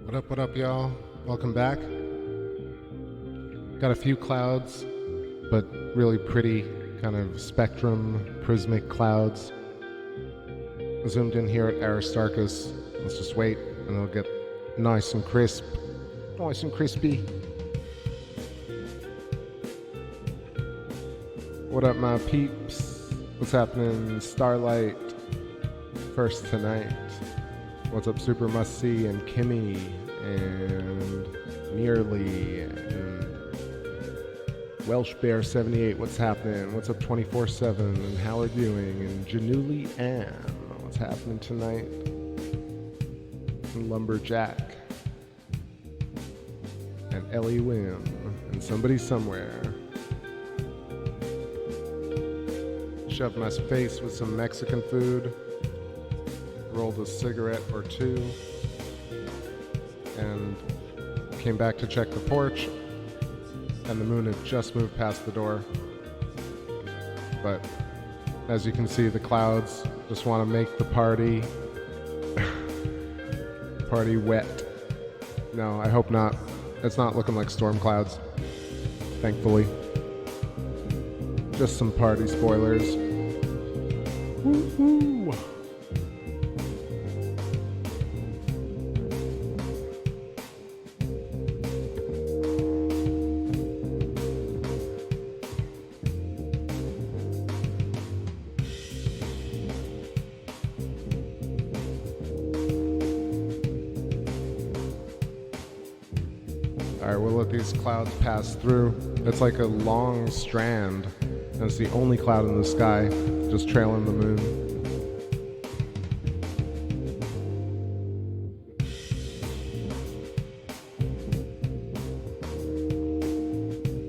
What up, y'all? Welcome back. Got a few clouds, but really pretty kind of spectrum, prismic clouds. Zoomed in here at Aristarchus. Let's just wait, and it'll get nice and crisp. Nice and crispy. What up, my peeps? What's happening, Starlight? First tonight. What's up, Super Must See and Kimmy and Nearly and Welsh Bear 78? What's happening? What's up, 24/7 and how are you doing? And Januli Ann, what's happening tonight? And Lumberjack and Ellie Wim and somebody somewhere. Shoved my face with some Mexican food. Rolled a cigarette or two, and came back to check the porch, and the moon had just moved past the door. But as you can see, the clouds just want to make the party wet. No, I hope not. It's not looking like storm clouds, thankfully. Just some party spoilers. Woo-hoo. Alright, we'll let these clouds pass through. It's like a long strand, and it's the only cloud in the sky, just trailing the moon.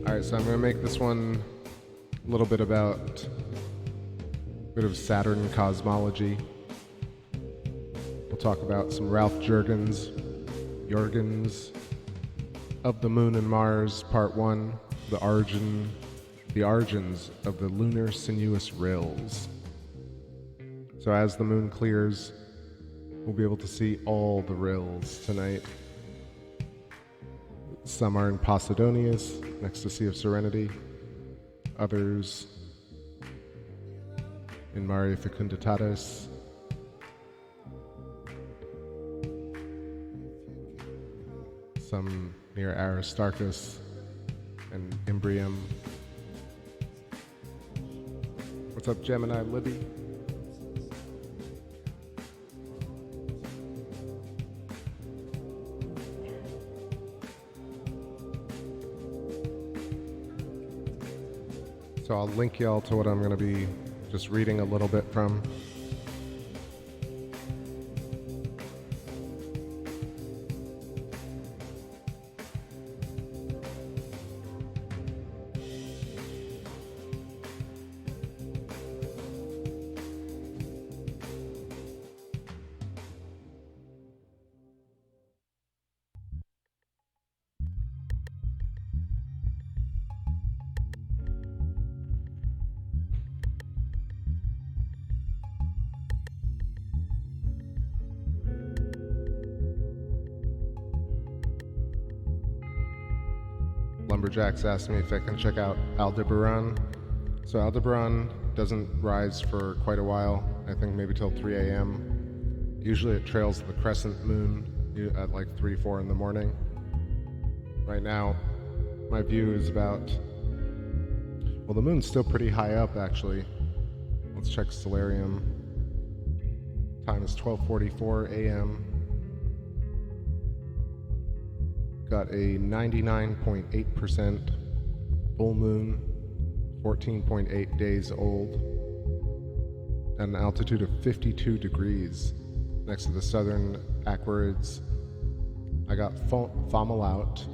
Alright, so I'm going to make this one a little bit about a bit of Saturn cosmology. We'll talk about some Ralph Jurgens of the Moon and Mars, Part 1, the origins of the lunar sinuous rills. So as the moon clears, we'll be able to see all the rills tonight. Some are in Posidonius, next to Sea of Serenity. Others in Mare Fecunditatis. Some near Aristarchus and Imbrium. What's up, Gemini Libby? So I'll link y'all to what I'm going to be just reading a little bit from. Lumberjacks asked me if I can check out Aldebaran. So Aldebaran doesn't rise for quite a while, I think maybe till 3 a.m. Usually it trails the crescent moon at like 3, 4 in the morning. Right now, my view is about, well, the moon's still pretty high up actually. Let's check Stellarium. Time is 12:44 a.m. Got a 99.8% full moon, 14.8 days old, at an altitude of 52 degrees next to the southern Aquarids. I got Fomalhaut,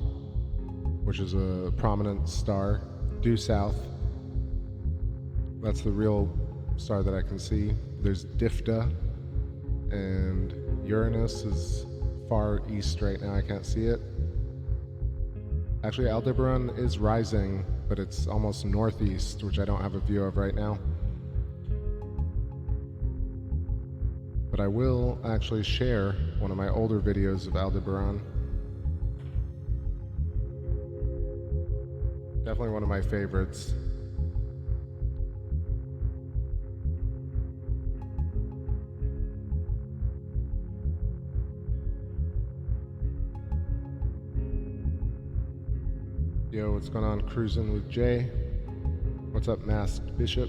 which is a prominent star, due south. That's the real star that I can see. There's Difta, and Uranus is far east right now, I can't see it. Actually, Aldebaran is rising, but it's almost northeast, which I don't have a view of right now. but I will actually share one of my older videos of Aldebaran. Definitely one of my favorites. Yo, what's going on? Cruising with Jay. What's up, Masked Bishop?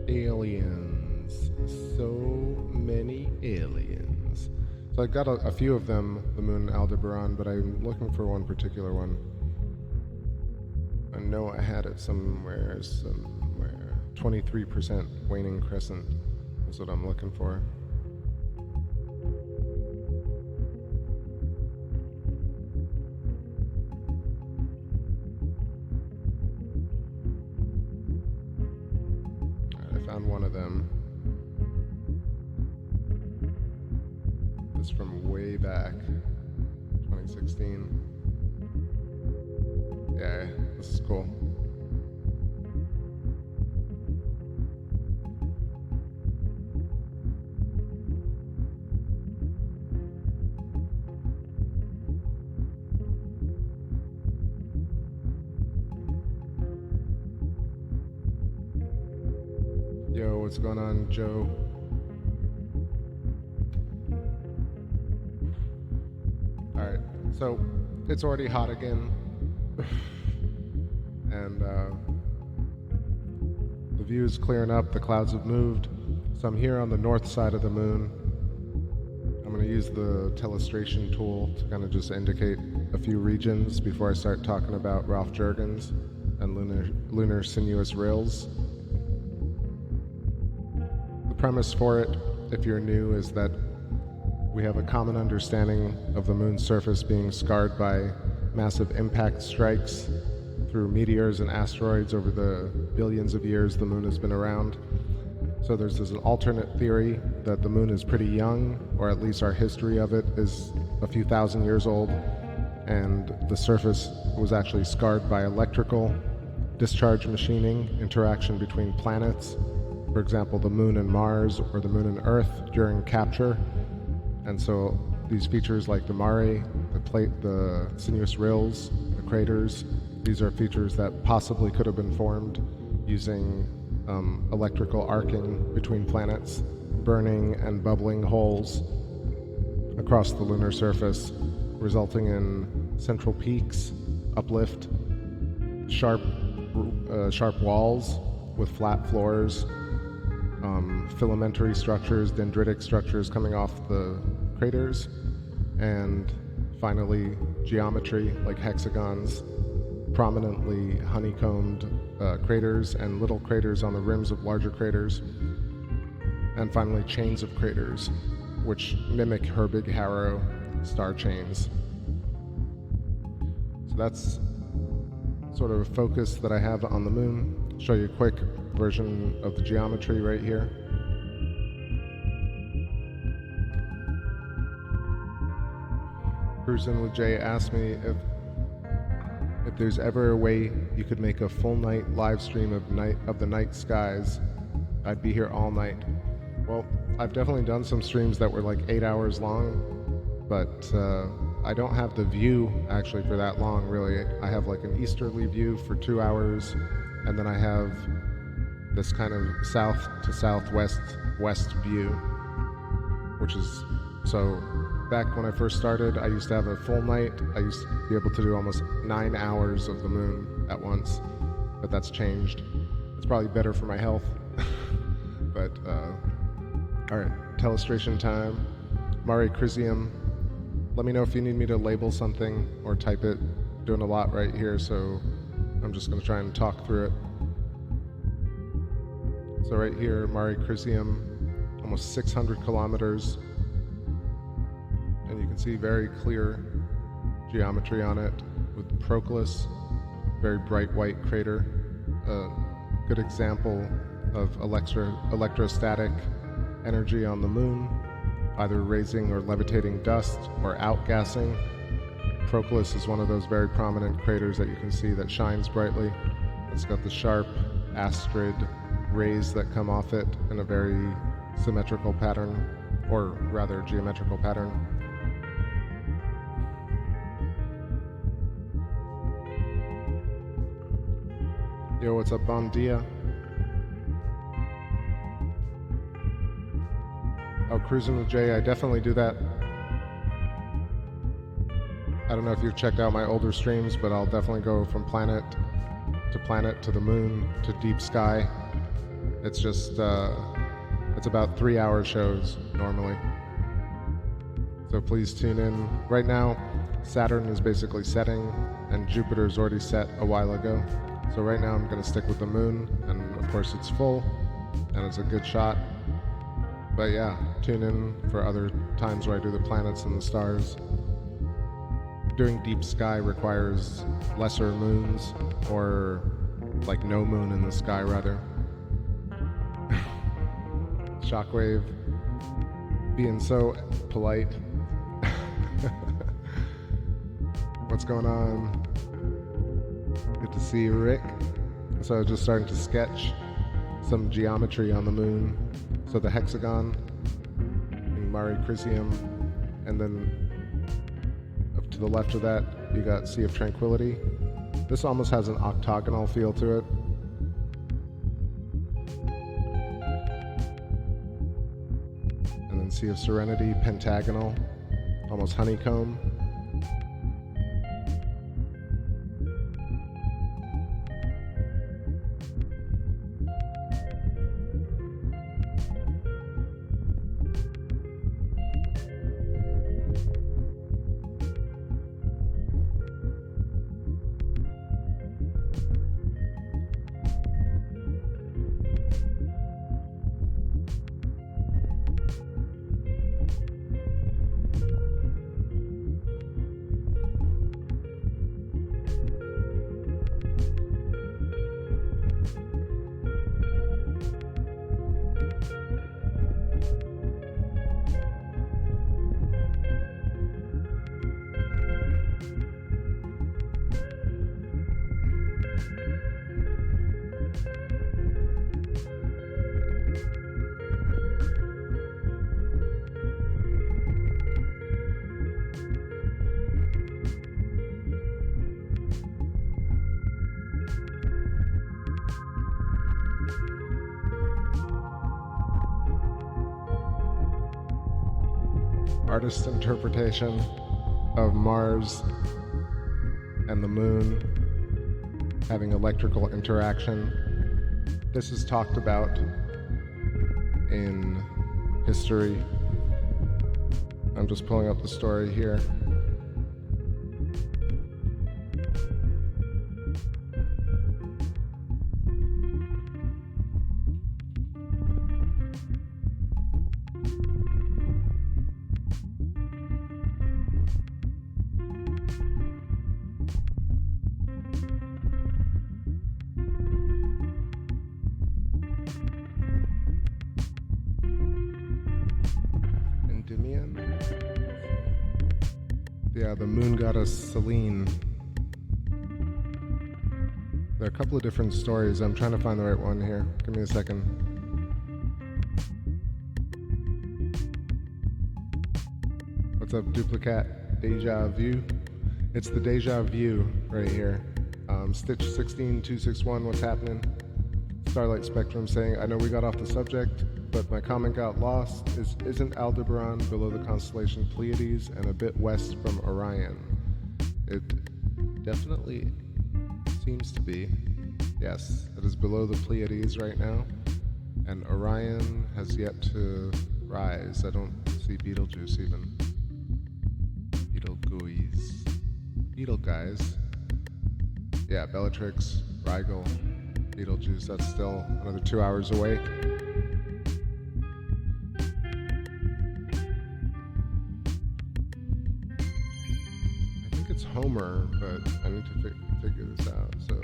Aliens. So many aliens. So I got a few of them, the moon and Aldebaran, but I'm looking for one particular one. I know I had it somewhere. 23% waning crescent is what I'm looking for. One of them. This is from way back, 2016. Yeah, this is cool. Yo, what's going on, Joe? Alright, so it's already hot again. And the view is clearing up, the clouds have moved. So I'm here on the north side of the moon. I'm going to use the telestration tool to kind of just indicate a few regions before I start talking about Ralph Jurgens and lunar sinuous rills. Premise for it, if you're new, is that we have a common understanding of the moon's surface being scarred by massive impact strikes through meteors and asteroids over the billions of years the moon has been around. So there's this alternate theory that the moon is pretty young, or at least our history of it is a few thousand years old, and the surface was actually scarred by electrical discharge machining, interaction between planets, for example, the moon and Mars or the moon and Earth during capture. And so these features like the mare, the sinuous rills, the craters, these are features that possibly could have been formed using electrical arcing between planets, burning and bubbling holes across the lunar surface, resulting in central peaks, uplift, sharp walls with flat floors, filamentary structures, dendritic structures coming off the craters, and finally geometry like hexagons, prominently honeycombed craters, and little craters on the rims of larger craters, and finally chains of craters which mimic her big Harrow star chains. So that's sort of a focus that I have on the moon. Show you a quick version of the geometry right here. Cruising with Jay asked me if there's ever a way you could make a full night live stream of the night skies. I'd be here all night. Well, I've definitely done some streams that were like 8 hours long, but I don't have the view actually for that long, really. I have like an easterly view for 2 hours, and then I have this kind of south to southwest west view, which is, so back when I first started, I used to have a full night. I used to be able to do almost 9 hours of the moon at once, but that's changed. It's probably better for my health. But all right, telestration time. Mare Crisium. Let me know if you need me to label something or type it. I'm doing a lot right here, so I'm just going to try and talk through it. So right here, Mare Crisium, almost 600 kilometers. And you can see very clear geometry on it with Proclus, very bright white crater. A good example of electrostatic energy on the moon, either raising or levitating dust or outgassing. Proclus is one of those very prominent craters that you can see that shines brightly. It's got the sharp astrid rays that come off it in a very symmetrical pattern. or rather geometrical pattern. Yo, what's up, Bon Dia? Oh, Cruising with Jay, I definitely do that. I don't know if you've checked out my older streams, but I'll definitely go from planet to the moon to deep sky. It's just, it's about 3-hour shows normally. So please tune in. Right now, Saturn is basically setting, and Jupiter's already set a while ago. So right now I'm going to stick with the moon, and of course it's full, and it's a good shot. But yeah, tune in for other times where I do the planets and the stars. Doing deep sky requires lesser moons, or like no moon in the sky rather. Shockwave, being so polite. What's going on? Good to see you, Rick. So I was just starting to sketch some geometry on the moon. So the hexagon in Mare Crisium, and then up to the left of that you got Sea of Tranquility. This almost has an octagonal feel to it. And then Sea of Serenity, pentagonal, almost honeycomb. Artist's interpretation of Mars and the moon having electrical interaction. This is talked about in history. I'm just pulling up the story here. Yeah, the moon goddess Selene. There are a couple of different stories. I'm trying to find the right one here. Give me a second. What's up, Duplicate? Deja Vu? It's the Deja Vu right here. Stitch 16261, what's happening? Starlight Spectrum saying, I know we got off the subject, but my comment got lost. Isn't Aldebaran below the constellation Pleiades and a bit west from Orion? It definitely seems to be. Yes, it is below the Pleiades right now, and Orion has yet to rise. I don't see Betelgeuse even. Beetle guys. Yeah, Bellatrix, Rigel, Betelgeuse, that's still another 2 hours away. I think it's Homer, but I need to figure this out, so.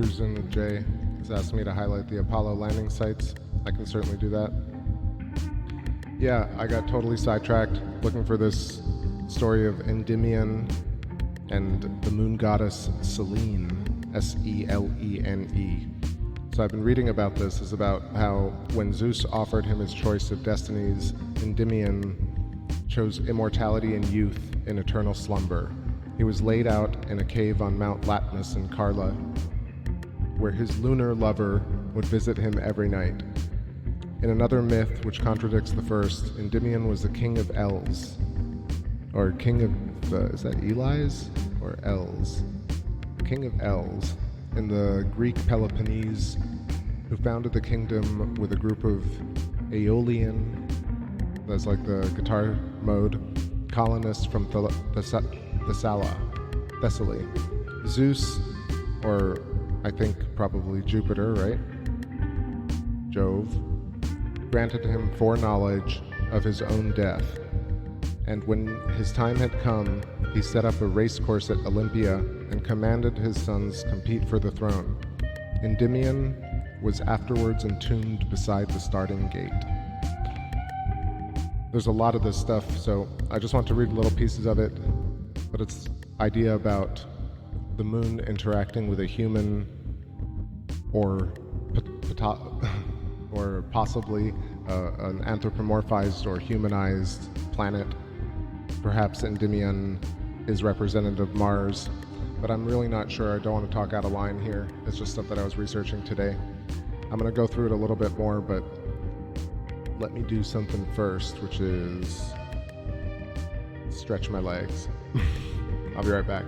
Cruisin' with Jay has asked me to highlight the Apollo landing sites. I can certainly do that. Yeah, I got totally sidetracked looking for this story of Endymion and the moon goddess Selene, Selene. So I've been reading about this. It's about how when Zeus offered him his choice of destinies, Endymion chose immortality and youth in eternal slumber. He was laid out in a cave on Mount Latmus in Carla, where his lunar lover would visit him every night. In another myth, which contradicts the first, Endymion was the king of Els, or king of, is that Eli's or Els? King of Els, in the Greek Peloponnese, who founded the kingdom with a group of Aeolian, that's like the guitar mode, colonists from Thessaly. Zeus, or I think probably Jupiter, right? Jove, granted him foreknowledge of his own death. And when his time had come, he set up a race course at Olympia and commanded his sons compete for the throne. Endymion was afterwards entombed beside the starting gate. There's a lot of this stuff, so I just want to read little pieces of it, but it's idea about the moon interacting with a human or possibly an anthropomorphized or humanized planet. Perhaps Endymion is representative of Mars, but I'm really not sure. I don't want to talk out of line here. It's just stuff that I was researching today. I'm going to go through it a little bit more, but let me do something first, which is stretch my legs. I'll be right back.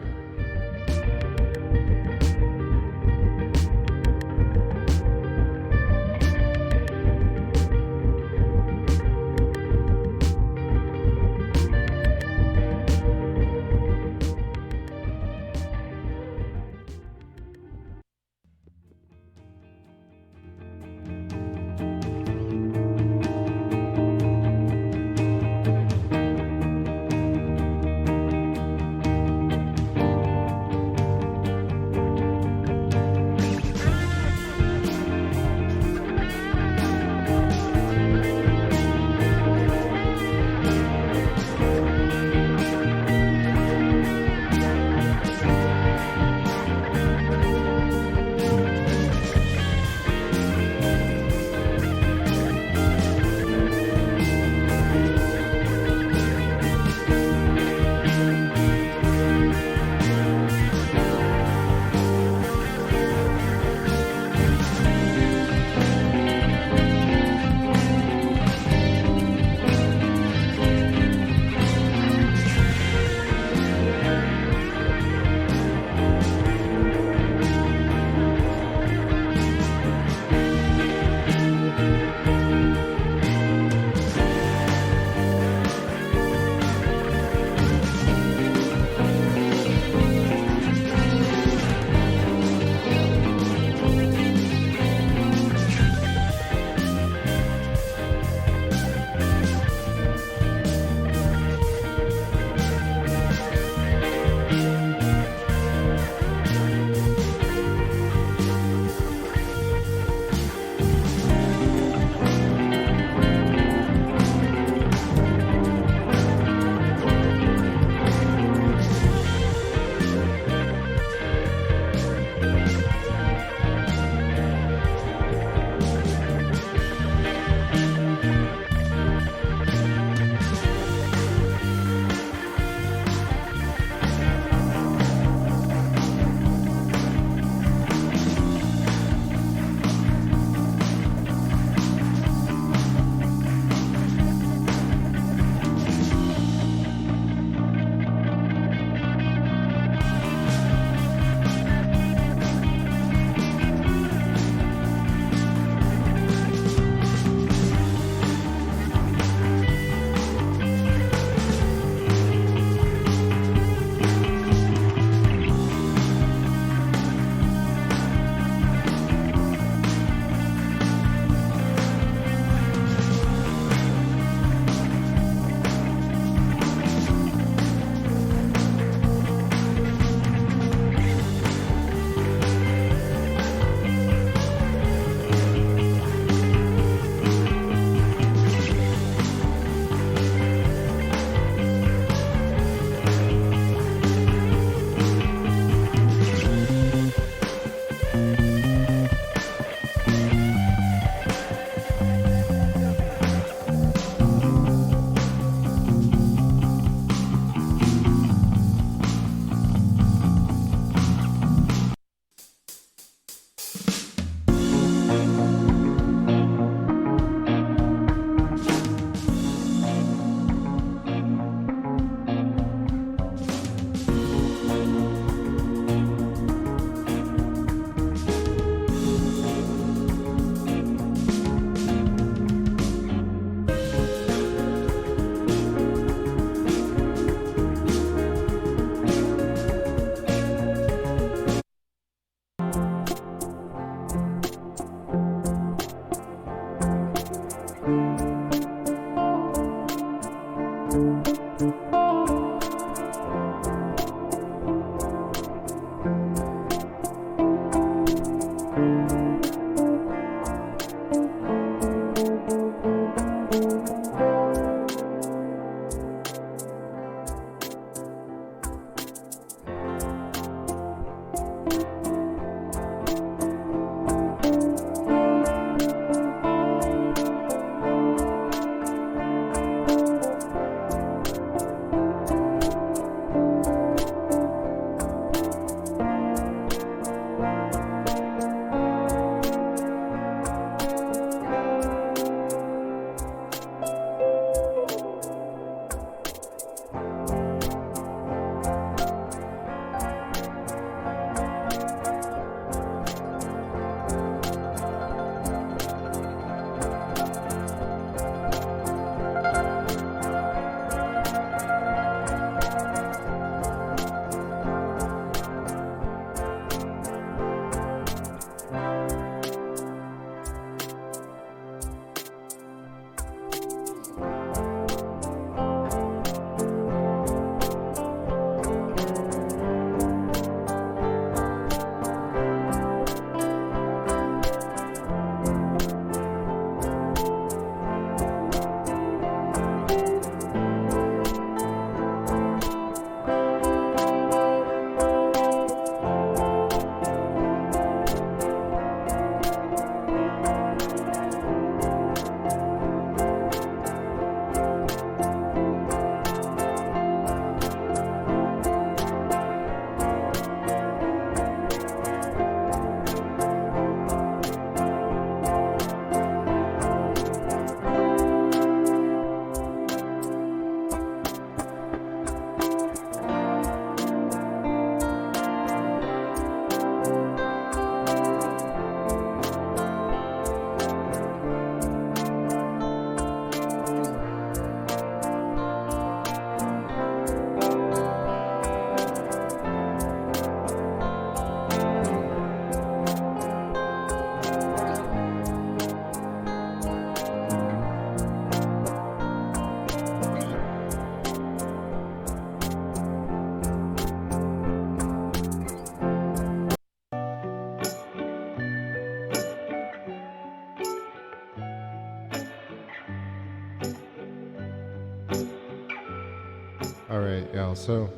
Alright, yeah, so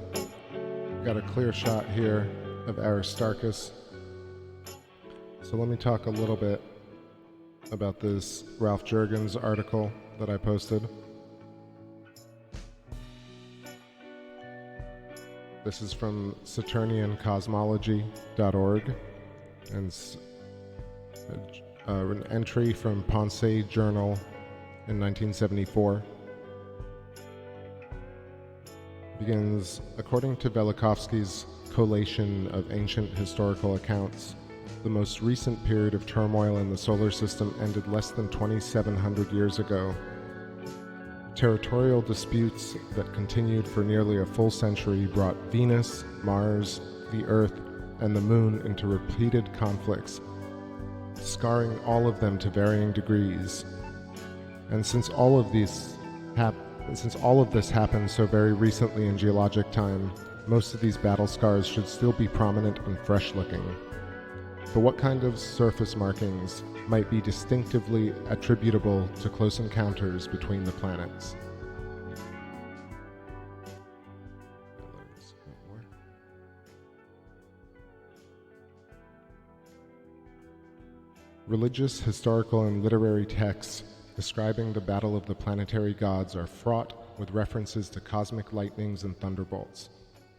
we've got a clear shot here of Aristarchus. So let me talk a little bit about this Ralph Jurgens article that I posted. This is from SaturnianCosmology.org, and an entry from Ponce Journal in 1974. Begins, according to Velikovsky's collation of ancient historical accounts, the most recent period of turmoil in the solar system ended less than 2,700 years ago. Territorial disputes that continued for nearly a full century brought Venus, Mars, the Earth, and the Moon into repeated conflicts, scarring all of them to varying degrees. And since all of this happened so very recently in geologic time, most of these battle scars should still be prominent and fresh-looking. But what kind of surface markings might be distinctively attributable to close encounters between the planets? Religious, historical, and literary texts describing the battle of the planetary gods are fraught with references to cosmic lightnings and thunderbolts.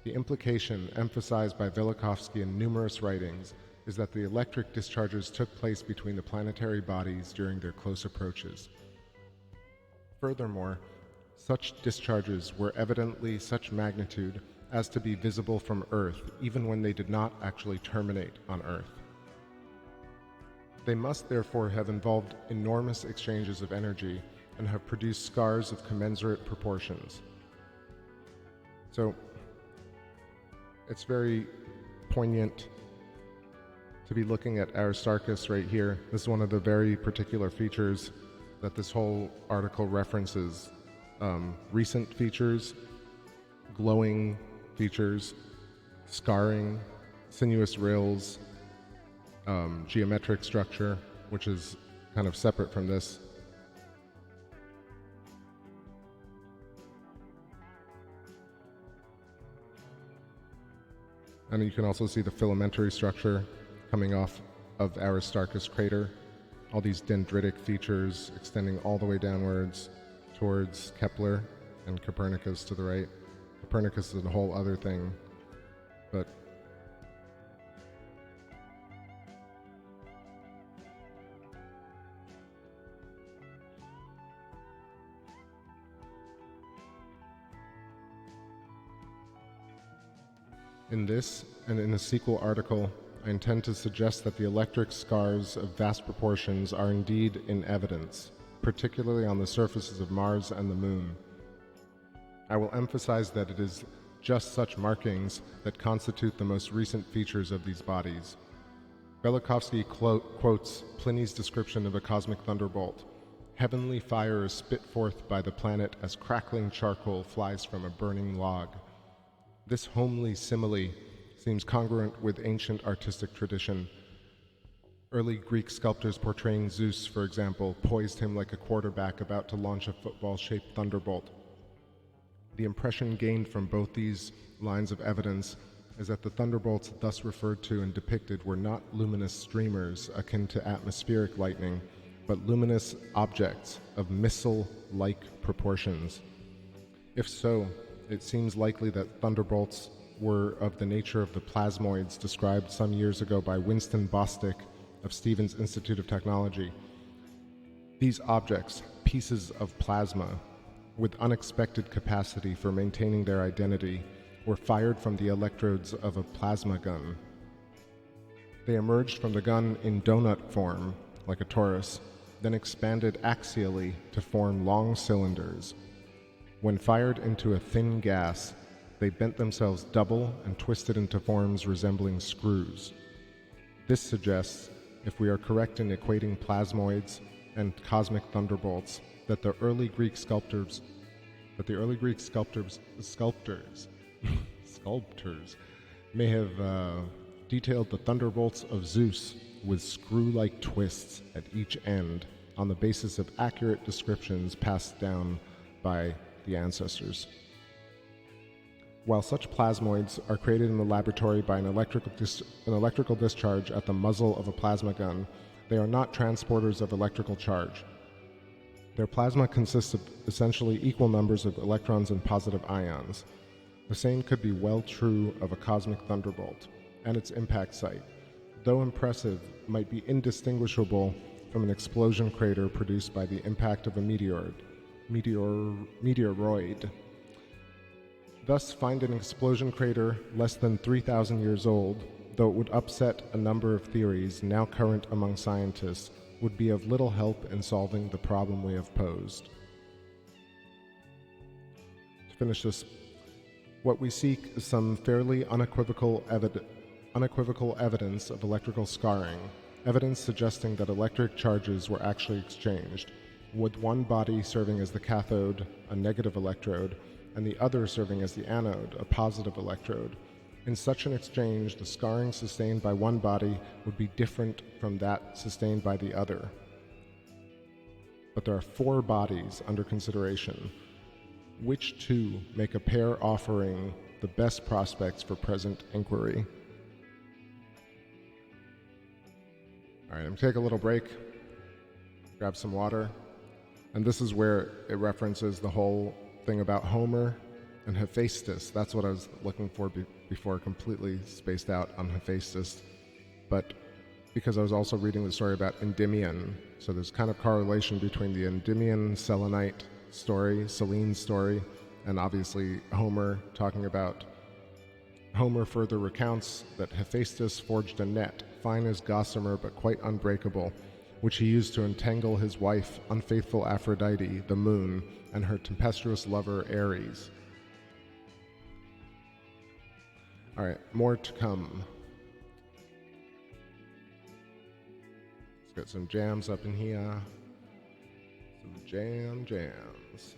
The implication, emphasized by Velikovsky in numerous writings, is that the electric discharges took place between the planetary bodies during their close approaches. Furthermore, such discharges were evidently such magnitude as to be visible from Earth, even when they did not actually terminate on Earth. They must therefore have involved enormous exchanges of energy and have produced scars of commensurate proportions. So, it's very poignant to be looking at Aristarchus right here. This is one of the very particular features that this whole article references. Recent features, glowing features, scarring, sinuous rills, geometric structure, which is kind of separate from this. And you can also see the filamentary structure coming off of Aristarchus crater. All these dendritic features extending all the way downwards towards Kepler and Copernicus to the right. Copernicus is a whole other thing, but in this and in a sequel article, I intend to suggest that the electric scars of vast proportions are indeed in evidence, particularly on the surfaces of Mars and the Moon. I will emphasize that it is just such markings that constitute the most recent features of these bodies. Velikovsky quotes Pliny's description of a cosmic thunderbolt. Heavenly fire is spit forth by the planet as crackling charcoal flies from a burning log. This homely simile seems congruent with ancient artistic tradition. Early Greek sculptors portraying Zeus, for example, poised him like a quarterback about to launch a football-shaped thunderbolt. The impression gained from both these lines of evidence is that the thunderbolts thus referred to and depicted were not luminous streamers akin to atmospheric lightning, but luminous objects of missile-like proportions. If so, it seems likely that thunderbolts were of the nature of the plasmoids described some years ago by Winston Bostick of Stevens Institute of Technology. These objects, pieces of plasma, with unexpected capacity for maintaining their identity, were fired from the electrodes of a plasma gun. They emerged from the gun in donut form, like a torus, then expanded axially to form long cylinders. When fired into a thin gas, they bent themselves double and twisted into forms resembling screws. This suggests, if we are correct in equating plasmoids and cosmic thunderbolts, that the early Greek sculptors may have detailed the thunderbolts of Zeus with screw-like twists at each end on the basis of accurate descriptions passed down by the ancestors. While such plasmoids are created in the laboratory by an electrical discharge at the muzzle of a plasma gun, they are not transporters of electrical charge. Their plasma consists of essentially equal numbers of electrons and positive ions. The same could be well true of a cosmic thunderbolt and its impact site, though impressive, might be indistinguishable from an explosion crater produced by the impact of a meteoroid. Thus, find an explosion crater less than 3,000 years old, though it would upset a number of theories now current among scientists, would be of little help in solving the problem we have posed. To finish this, what we seek is some fairly unequivocal evidence of electrical scarring, evidence suggesting that electric charges were actually exchanged, with one body serving as the cathode, a negative electrode, and the other serving as the anode, a positive electrode. In such an exchange, the scarring sustained by one body would be different from that sustained by the other. But there are 4 bodies under consideration. Which 2 make a pair offering the best prospects for present inquiry? All right, I'm going to take a little break, grab some water, and this is where it references the whole thing about Homer and Hephaestus. That's what I was looking for before completely spaced out on Hephaestus. But because I was also reading the story about Endymion, so there's kind of correlation between the Endymion selenite story, Selene story, and obviously Homer talking about. Homer further recounts that Hephaestus forged a net, fine as gossamer but quite unbreakable, which he used to entangle his wife, unfaithful Aphrodite, the moon, and her tempestuous lover Ares. All right, more to come. Let's get some jams up in here. Some jams.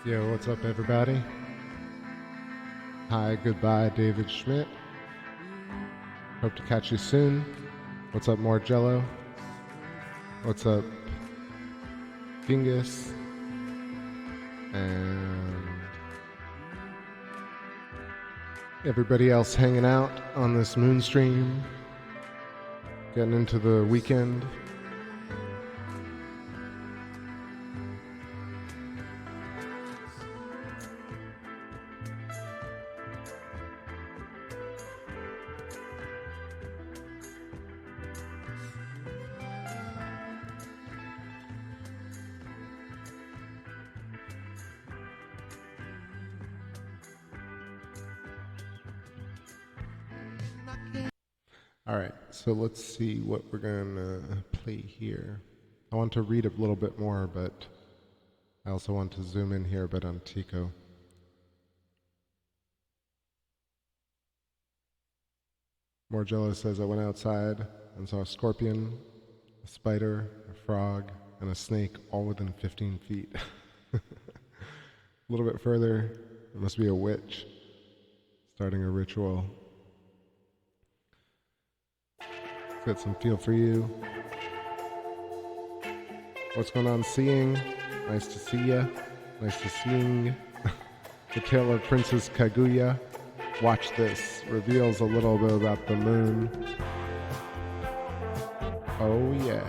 Yo, what's up, everybody? Hi, goodbye, David Schmidt. Hope to catch you soon. What's up, more Jello? What's up, Dingus? And everybody else hanging out on this moon stream, getting into the weekend. Alright, so let's see what we're gonna play here. I want to read a little bit more, but I also want to zoom in here a bit on Tico. Morgello says, I went outside and saw a scorpion, a spider, a frog, and a snake all within 15 feet. A little bit further, it must be a witch starting a ritual. Got some feel for you. What's going on, Seeing? Nice to see ya. Nice to seeing. The Tale of Princess Kaguya. Watch this. Reveals a little bit about the moon. Oh yeah.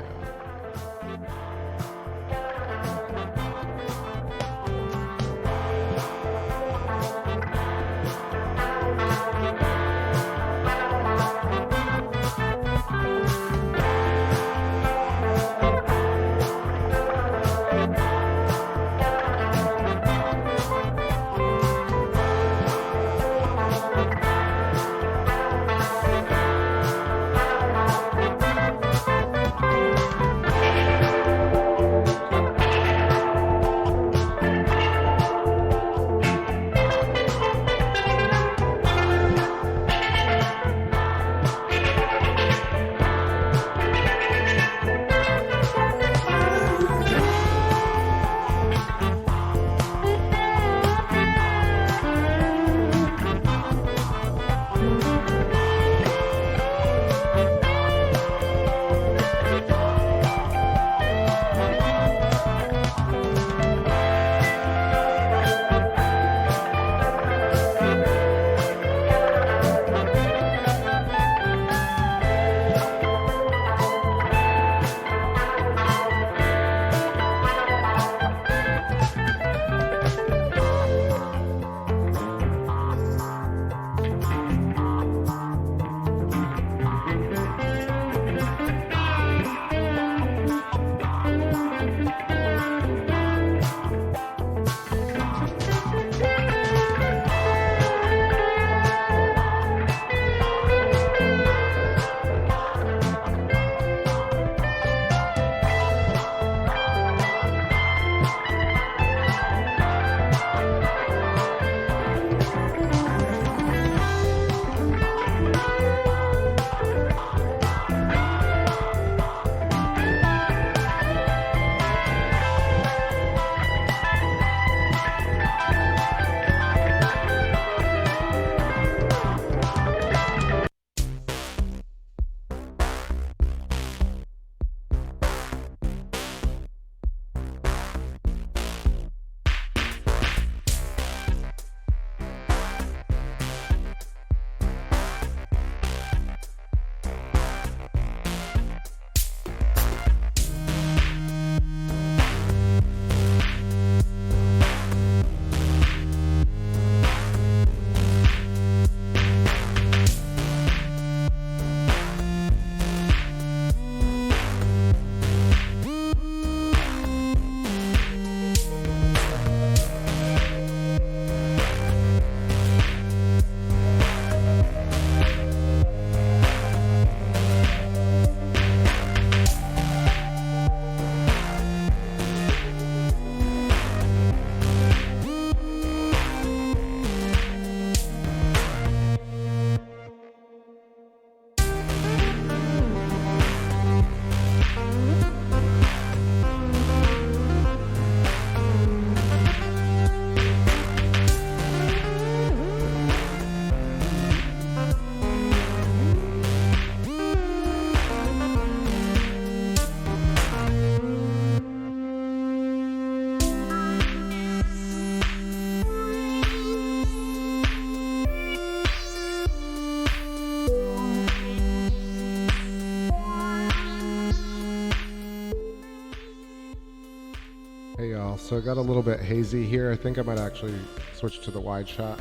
So it got a little bit hazy here. I think I might actually switch to the wide shot.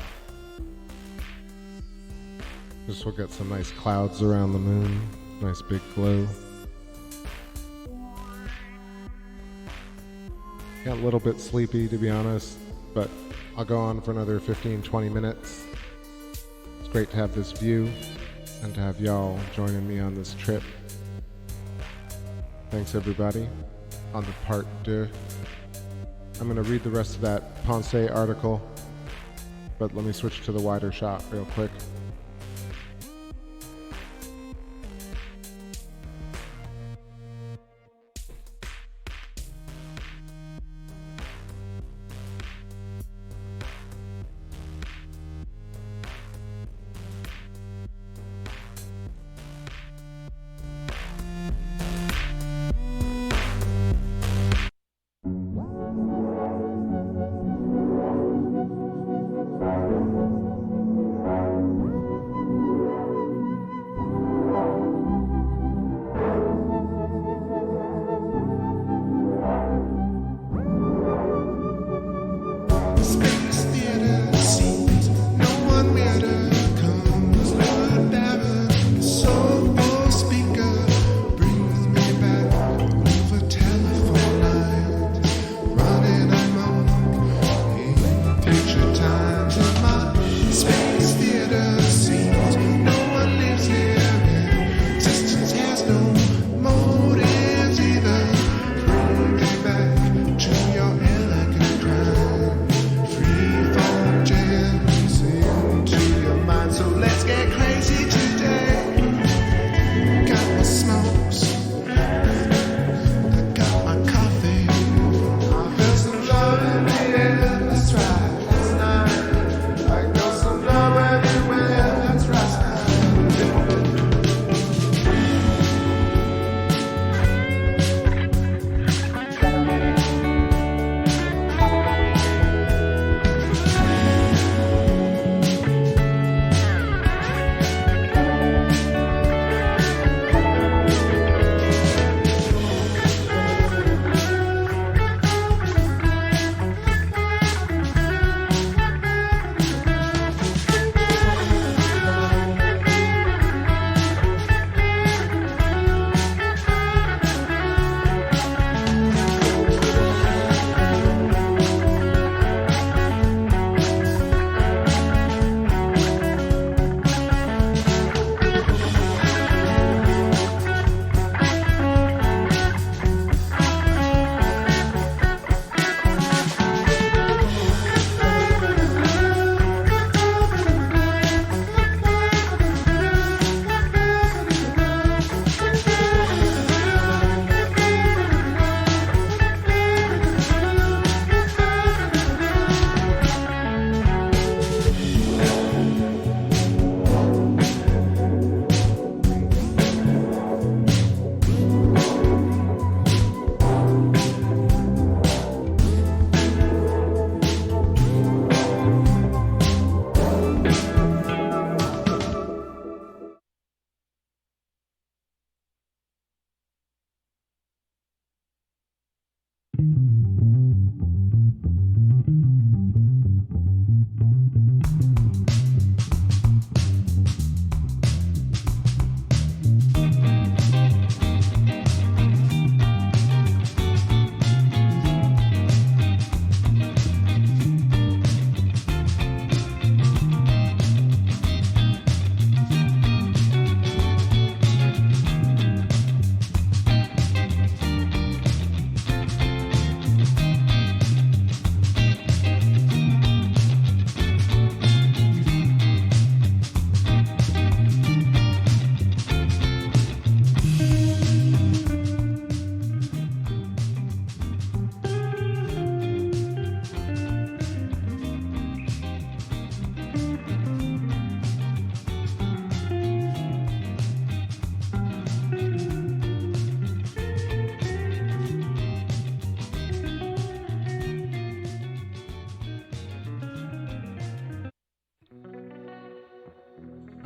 Just we'll get some nice clouds around the moon. Nice big glow. Got a little bit sleepy, to be honest, but I'll go on for another 15-20 minutes. It's great to have this view and to have y'all joining me on this trip. Thanks everybody on the part deux. I'm going to read the rest of that Pensée article, but let me switch to the wider shot real quick.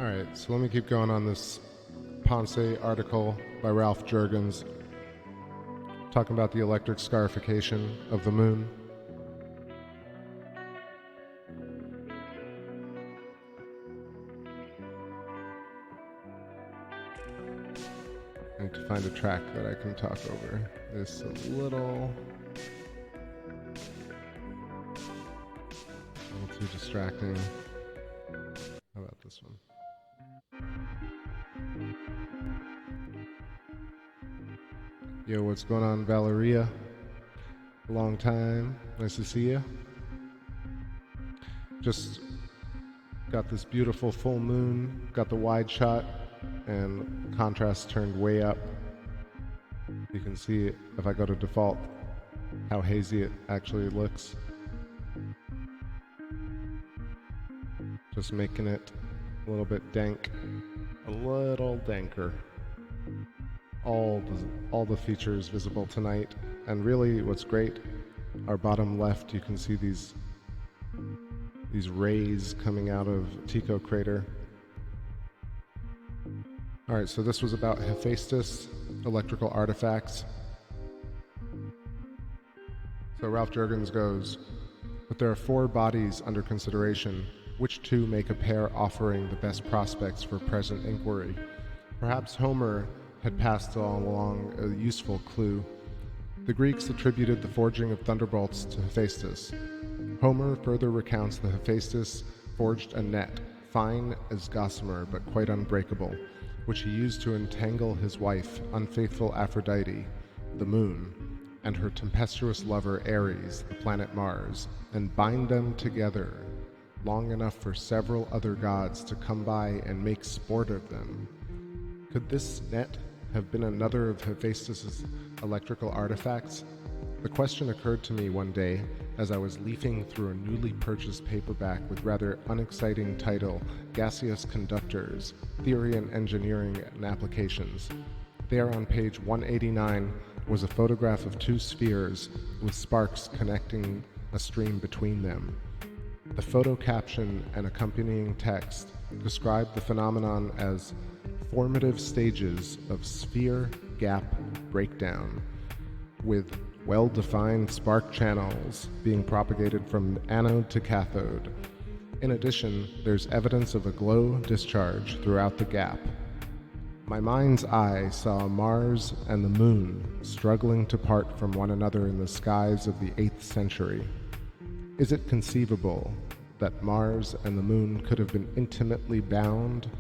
Alright, so let me keep going on this Pensée article by Ralph Jurgens talking about the electric scarification of the moon. I need to find a track that I can talk over. This a little too distracting. How about this one? Yo, what's going on, Valeria? Long time. Nice to see you. Just got this beautiful full moon, got the wide shot, and contrast turned way up. You can see, if I go to default, how hazy it actually looks. Just making it a little bit dank, a little danker. All the features visible tonight, and really what's great, our bottom left, you can see these rays coming out of Tycho crater. All right, so this was about Hephaestus, electrical artifacts. So Ralph Jurgens goes, but there are 4 bodies under consideration, which 2 make a pair offering the best prospects for present inquiry. Perhaps Homer had passed along a useful clue. The Greeks attributed the forging of thunderbolts to Hephaestus. Homer further recounts that Hephaestus forged a net, fine as gossamer but quite unbreakable, which he used to entangle his wife, unfaithful Aphrodite, the moon, and her tempestuous lover Ares, the planet Mars, and bind them together long enough for several other gods to come by and make sport of them. Could this net have been another of Hephaestus's electrical artifacts? The question occurred to me one day as I was leafing through a newly purchased paperback with rather unexciting title, Gaseous Conductors, Theory and Engineering and Applications. There on page 189 was a photograph of 2 spheres with sparks connecting a stream between them. The photo caption and accompanying text described the phenomenon as formative stages of sphere gap breakdown, with well-defined spark channels being propagated from anode to cathode. In addition, there's evidence of a glow discharge throughout the gap. My mind's eye saw Mars and the moon struggling to part from one another in the skies of the 8th century. Is it conceivable that Mars and the moon could have been intimately bound,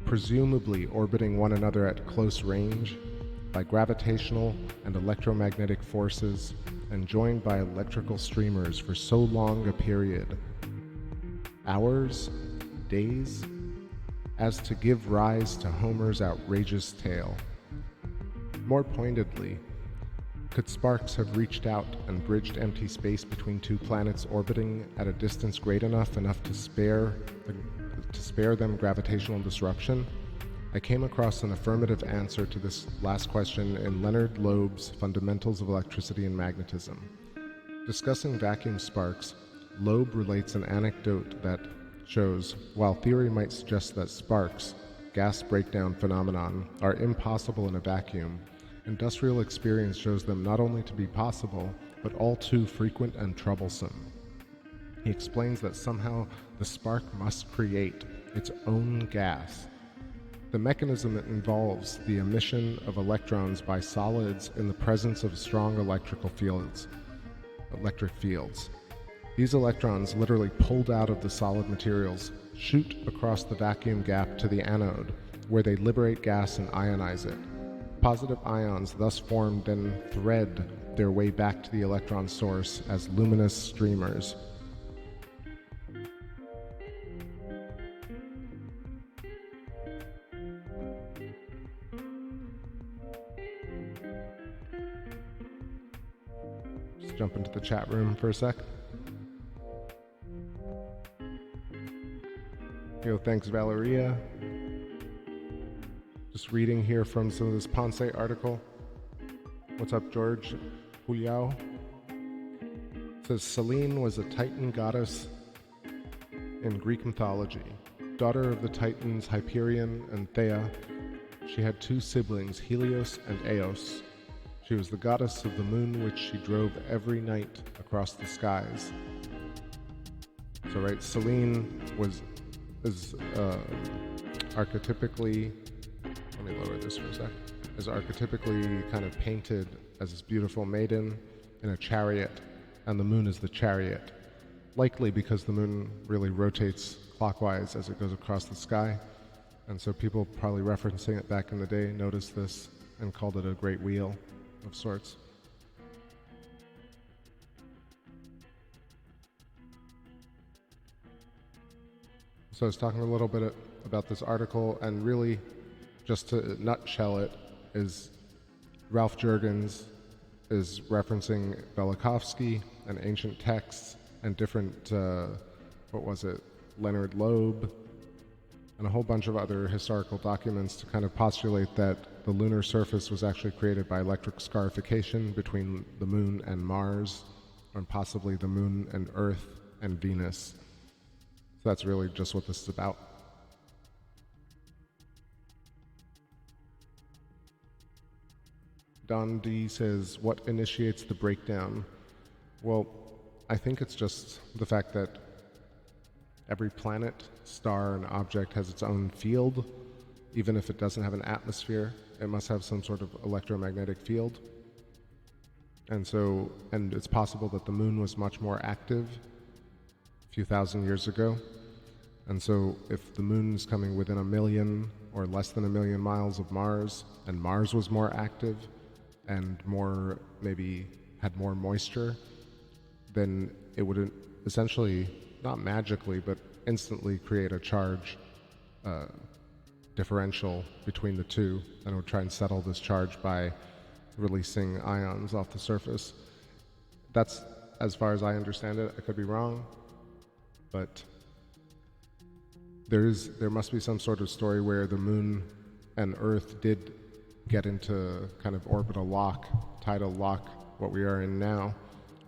presumably orbiting one another at close range, by gravitational and electromagnetic forces, and joined by electrical streamers for so long a period, hours, days, as to give rise to Homer's outrageous tale? More pointedly, could sparks have reached out and bridged empty space between 2 planets orbiting at a distance great enough to spare them gravitational disruption? I came across an affirmative answer to this last question in Leonard Loeb's Fundamentals of Electricity and Magnetism. Discussing vacuum sparks, Loeb relates an anecdote that shows, while theory might suggest that sparks, gas breakdown phenomenon, are impossible in a vacuum, industrial experience shows them not only to be possible, but all too frequent and troublesome. He explains that somehow the spark must create its own gas. The mechanism involves the emission of electrons by solids in the presence of strong electric fields. These electrons, literally pulled out of the solid materials, shoot across the vacuum gap to the anode, where they liberate gas and ionize it. Positive ions thus formed then thread their way back to the electron source as luminous streamers. Just jump into the chat room for a sec. Yo, thanks Valeria. Just reading here from some of this Ponce article. What's up, George? Juliao. It says Selene was a Titan goddess in Greek mythology. Daughter of the Titans Hyperion and Thea, she had 2 siblings, Helios and Eos. She was the goddess of the moon, which she drove every night across the skies. So, right, Selene is archetypically. Let me lower this for a sec. is archetypically kind of painted as this beautiful maiden in a chariot, and the moon is the chariot, likely because the moon really rotates clockwise as it goes across the sky. And so people probably referencing it back in the day noticed this and called it a great wheel of sorts. So I was talking a little bit about this article, and really, just to nutshell it, is Ralph Jurgens is referencing Velikovsky and ancient texts and different, Leonard Loeb, and a whole bunch of other historical documents to kind of postulate that the lunar surface was actually created by electric scarification between the moon and Mars, and possibly the moon and Earth and Venus. So that's really just what this is about. Don D says, what initiates the breakdown? Well, I think it's just the fact that every planet, star, and object has its own field. Even if it doesn't have an atmosphere, it must have some sort of electromagnetic field. And it's possible that the moon was much more active a few thousand years ago. And so if the moon's coming within 1 million or less than 1 million miles of Mars, and Mars was more active and more, maybe had more moisture, then it would essentially, not magically, but instantly create a charge differential between the two, and it would try and settle this charge by releasing ions off the surface. That's as far as I understand it. I could be wrong, but there must be some sort of story where the moon and Earth did get into kind of orbital lock, tidal lock, what we are in now.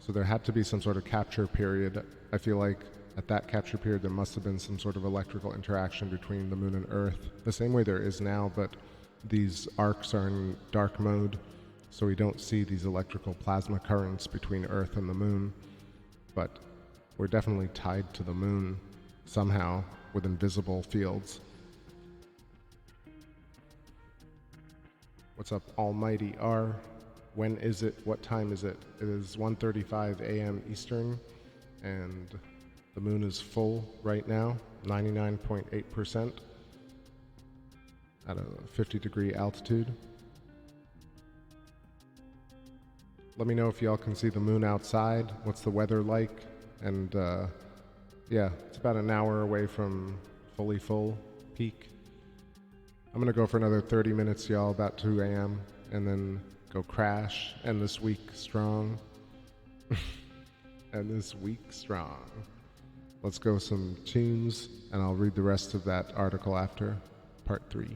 So there had to be some sort of capture period. I feel like at that capture period there must have been some sort of electrical interaction between the moon and Earth, the same way there is now, but these arcs are in dark mode, so we don't see these electrical plasma currents between Earth and the moon. But we're definitely tied to the moon somehow with invisible fields. What's up, Almighty R? When is it? What time is it? It is 1:35 a.m. Eastern, and the moon is full right now, 99.8% at a 50-degree altitude. Let me know if y'all can see the moon outside. What's the weather like? And yeah, it's about an hour away from fully full peak. I'm gonna go for another 30 minutes, y'all, about 2 a.m. and then go crash, end this week strong. End this week strong. Let's go some tunes, and I'll read the rest of that article after, part 3.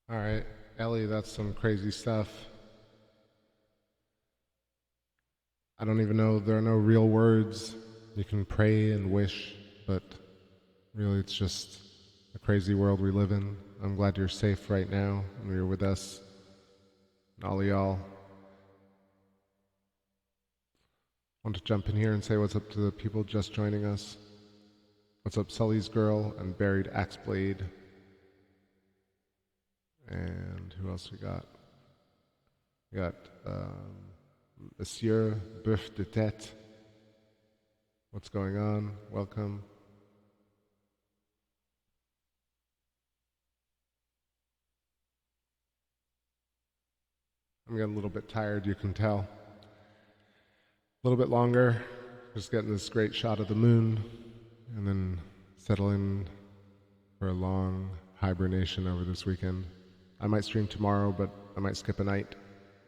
Alright, Ellie, that's some crazy stuff. I don't even know, there are no real words. You can pray and wish, but really it's just a crazy world we live in. I'm glad you're safe right now and you're with us. And all y'all. Want to jump in here and say what's up to the people just joining us. What's up, Sully's Girl and Buried Axeblade. And who else we got? We got Monsieur Boeuf de Tête. What's going on? Welcome. I'm getting a little bit tired, you can tell. A little bit longer, just getting this great shot of the moon, and then settle in for a long hibernation over this weekend. I might stream tomorrow, but I might skip a night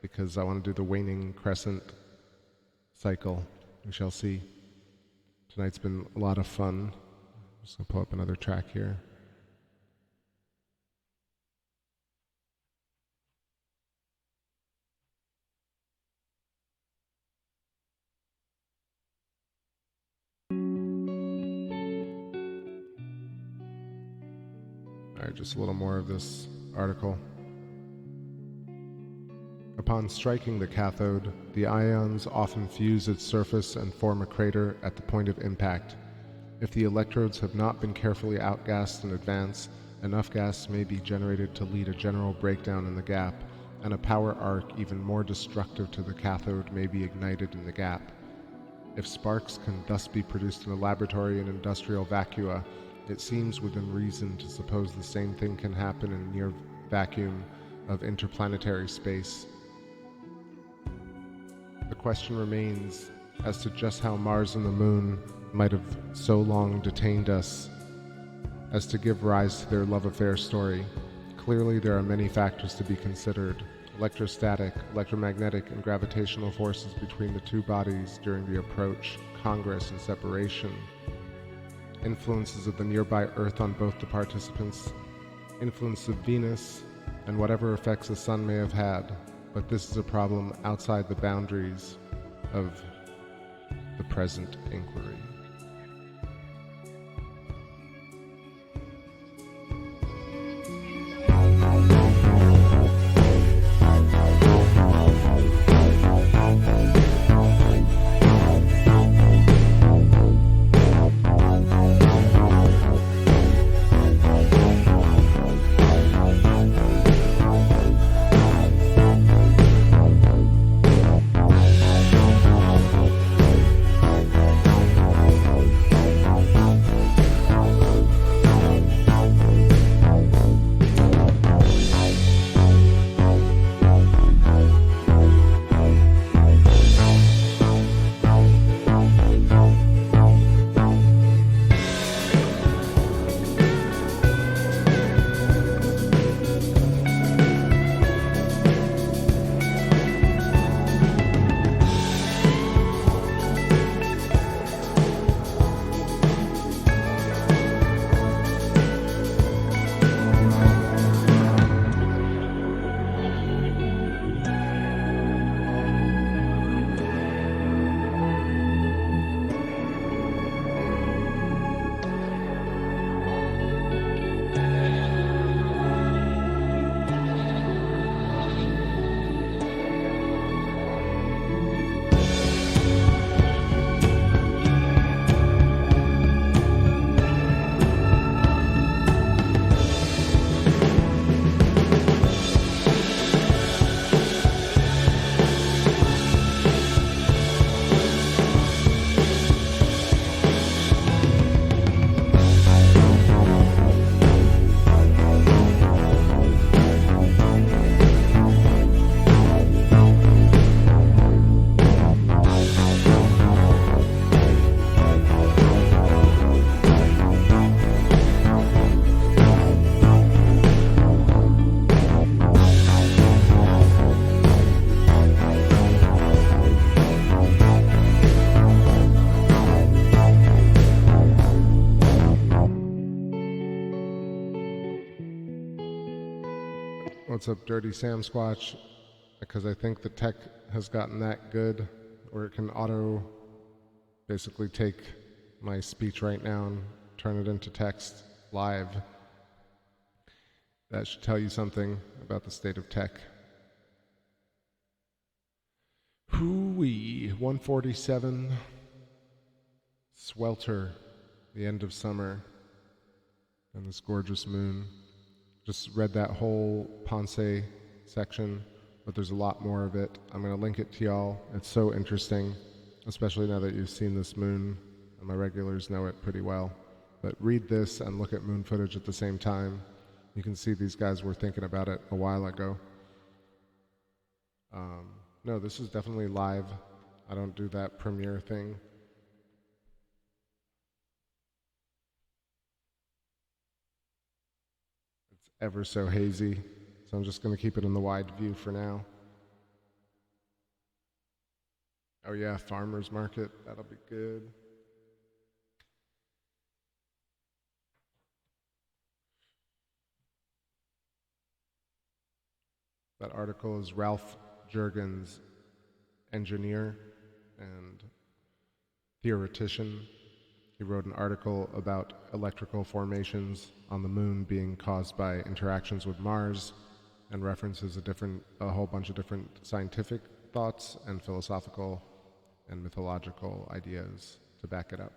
because I want to do the waning crescent cycle. We shall see. Tonight's been a lot of fun. I'm just going to pull up another track here. All right, just a little more of this article. Upon striking the cathode, the ions often fuse its surface and form a crater at the point of impact. If the electrodes have not been carefully outgassed in advance, enough gas may be generated to lead a general breakdown in the gap, and a power arc even more destructive to the cathode may be ignited in the gap. If sparks can thus be produced in a laboratory in industrial vacua, it seems within reason to suppose the same thing can happen in a near vacuum of interplanetary space. The question remains as to just how Mars and the Moon might have so long detained us as to give rise to their love affair story. Clearly, there are many factors to be considered: electrostatic, electromagnetic, and gravitational forces between the two bodies during the approach, congress, and separation, influences of the nearby Earth on both the participants, influence of Venus, and whatever effects the Sun may have had. But this is a problem outside the boundaries of the present inquiry. What's up, Dirty Sam Squatch? Because I think the tech has gotten that good where it can auto basically take my speech right now and turn it into text live. That should tell you something about the state of tech. Hoo-wee, 147, swelter, the end of summer, and this gorgeous moon. Just read that whole Ponce section, but there's a lot more of it. I'm going to link it to y'all. It's so interesting, especially now that you've seen this moon, and my regulars know it pretty well. But read this and look at moon footage at the same time. You can see these guys were thinking about it a while ago. No, this is definitely live. I don't do that premiere thing. It's ever so hazy, so I'm just going to keep it in the wide view for now. Oh yeah, farmer's market, that'll be good. That article is Ralph Jurgens, engineer and theoretician. He wrote an article about electrical formations on the moon being caused by interactions with Mars, and references a whole bunch of different scientific thoughts and philosophical and mythological ideas to back it up.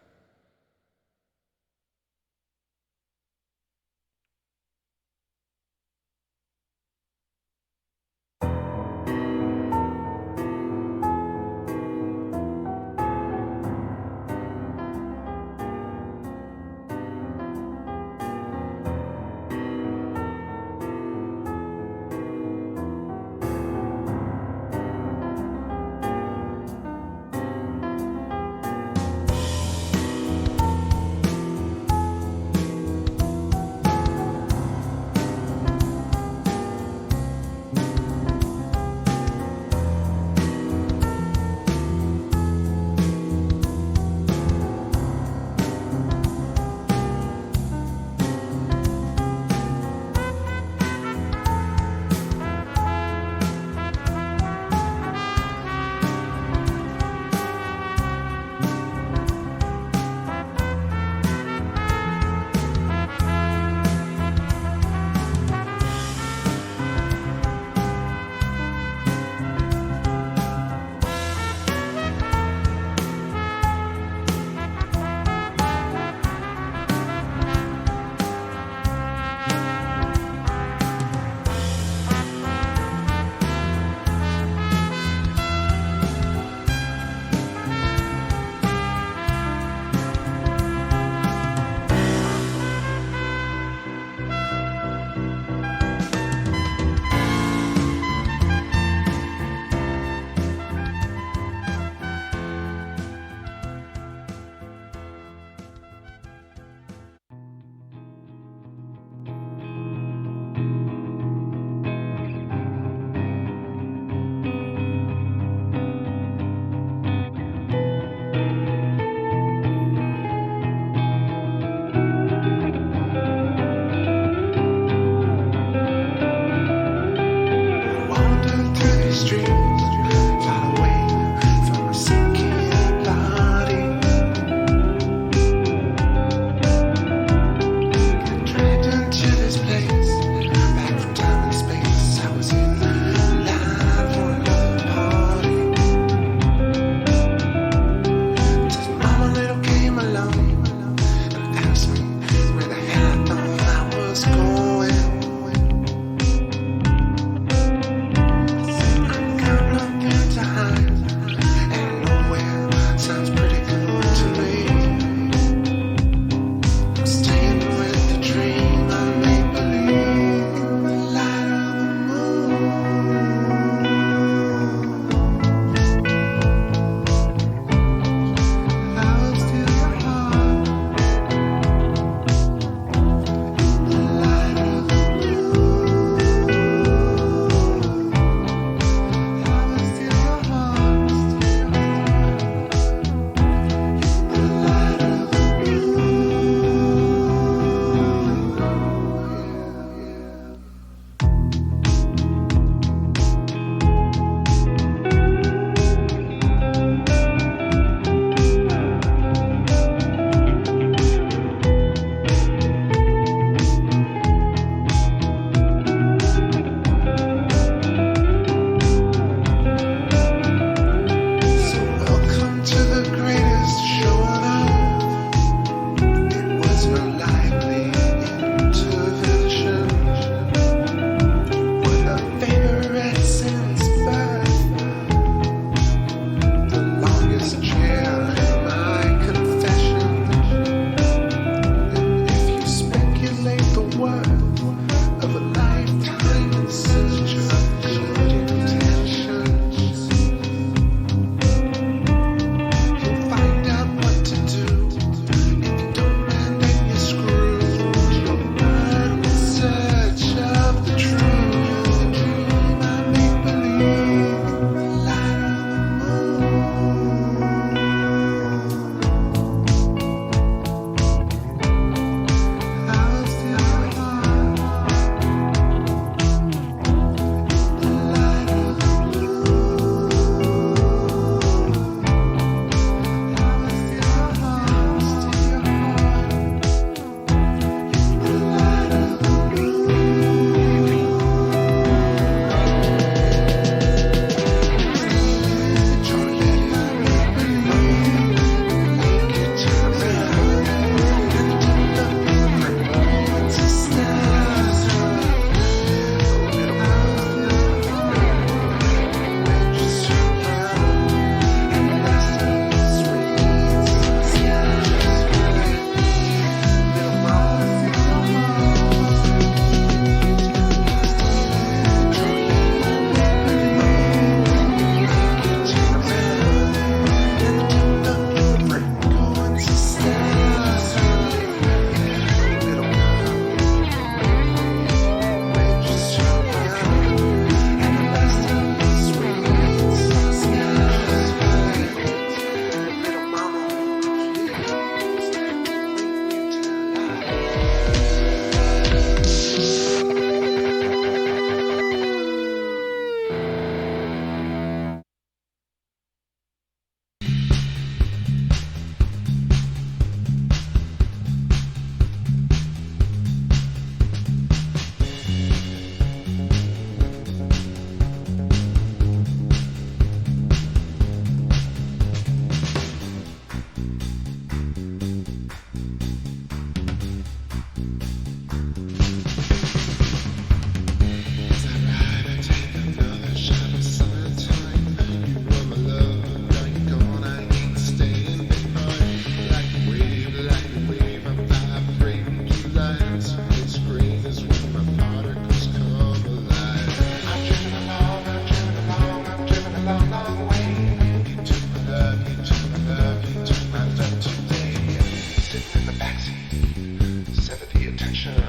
Sever the attention.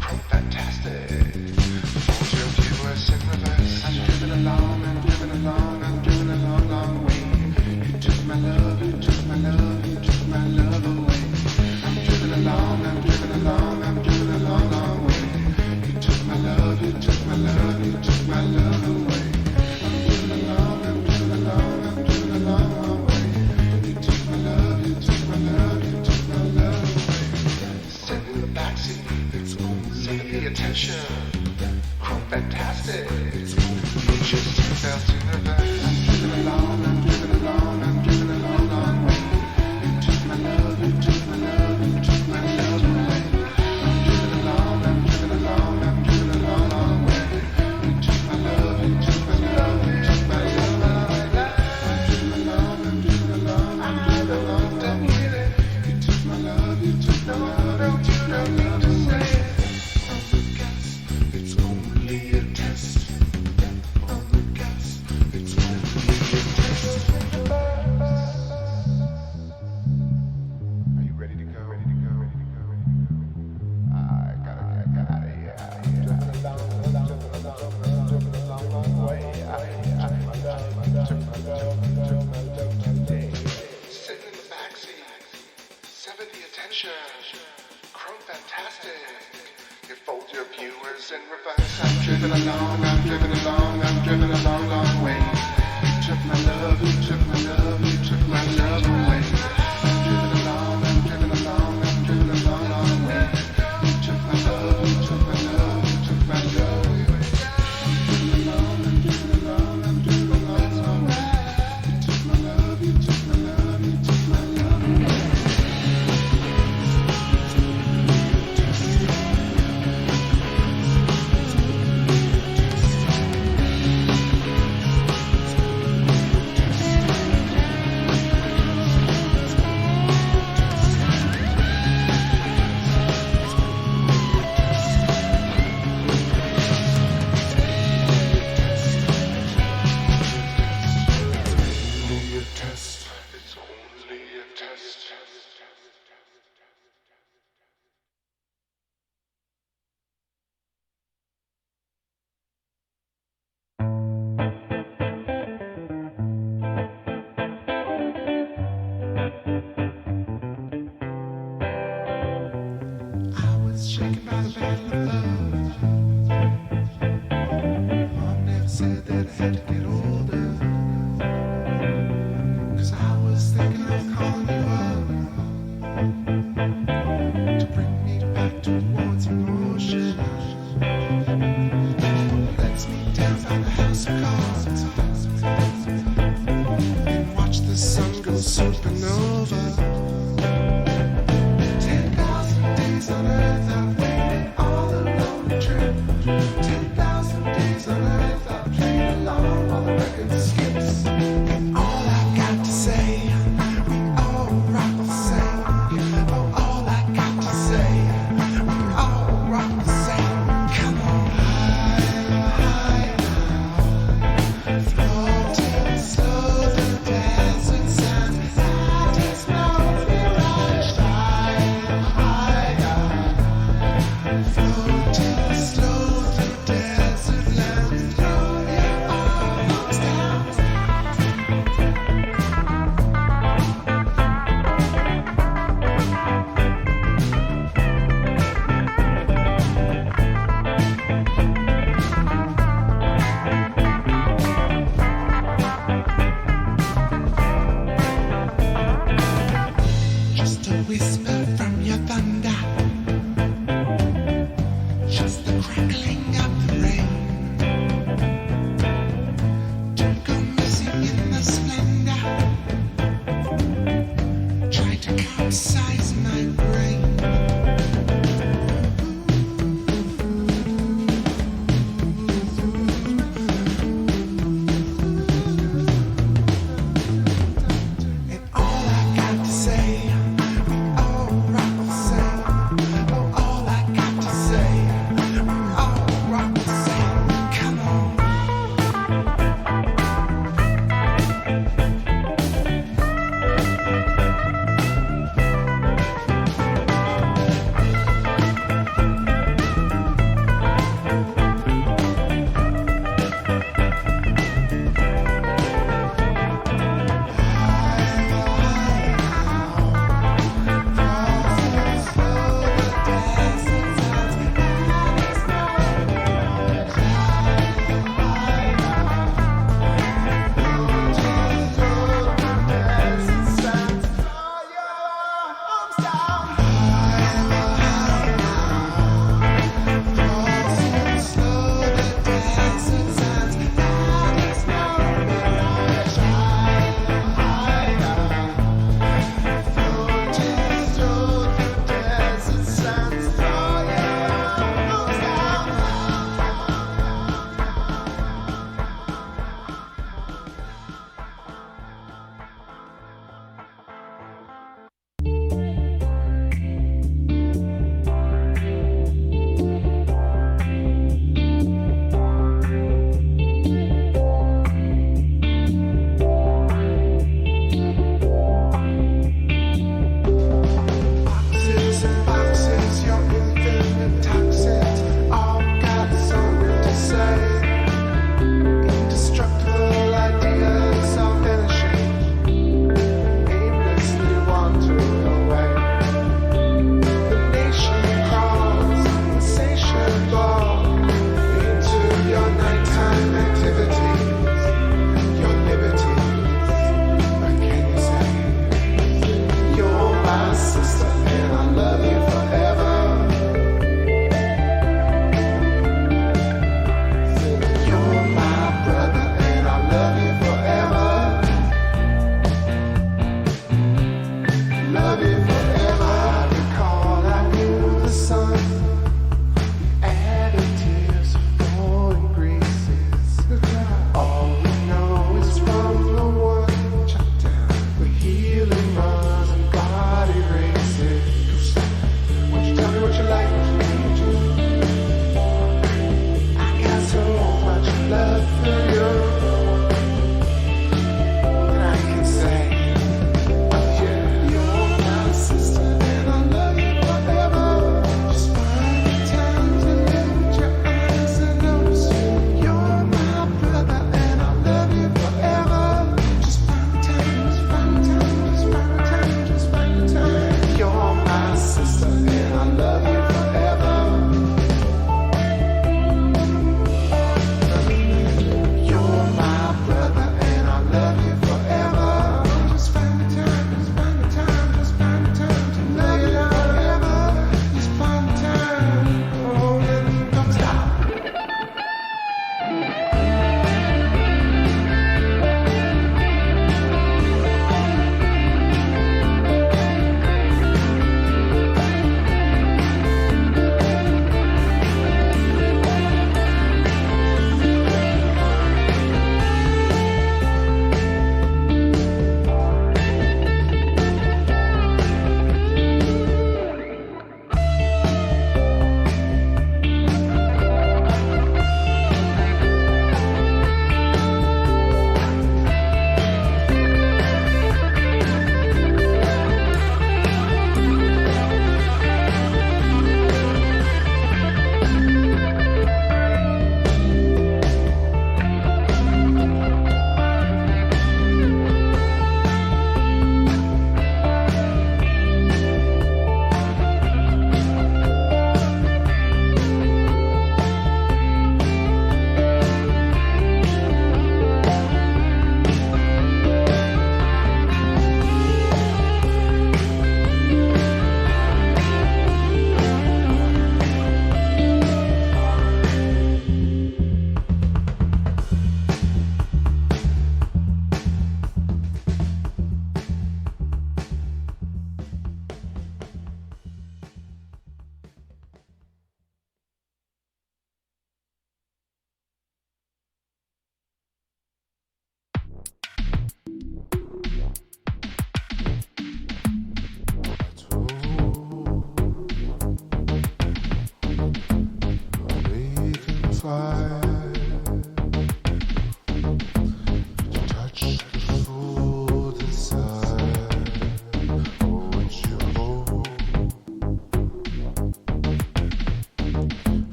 Chrome fantastic. Force your viewers in reverse. I'm driven along, I'm driven along, I'm driven a long, long way. You took my love, you took my love, you took my love away. I'm driven along, I'm driven along, I'm driven a long, long way. You took my love, you took my love, you took my love away. I'm driven along, I'm driven along, I'm driven a long, long way. You took my love, you took my love, you took my love away. Send in the backseat, send the attention. Chrome fantastic. Features 2,000 reverse. I'm driven along, I'm driven along, I'm driven a long, long way. You took my love, you took my love, you took my love away. I'm driven along, I'm driven along, I'm driven a long, long way. You took my love, you took my love, you took my love away. I'm driven along, I'm driven along, I'm driven a long, long way. You took my love, you took my love, you took my love away. It's only a test. On the gas, it's only a test. Are you ready to go? Ready to go? Ready to go? Ready to go? I gotta get out of here. Driven a long way. Sitting in the backseat, sever the attention. Chrome fantastic. You fold your viewers in reverse. I'm driven along, I'm driven along, I'm driven a long, long way. You took my love, you took my love, you took my love away. I'm driven along, I'm driven along, I'm driven a long, long way. You took my love, you took my love, you took my love away. I'm driven along, I'm driven along, I'm driven a long, long way. You took my love, you took my love, you took my love away. It's only a test. I was shaken by the battle of love. Mom never said that I had to get older. 'Cause I was thinking of calling you up to bring me back towards emotion. Let's meet down by the house of cards and watch the sun go supernova. 10,000 days on earth I've waited all alone to trip.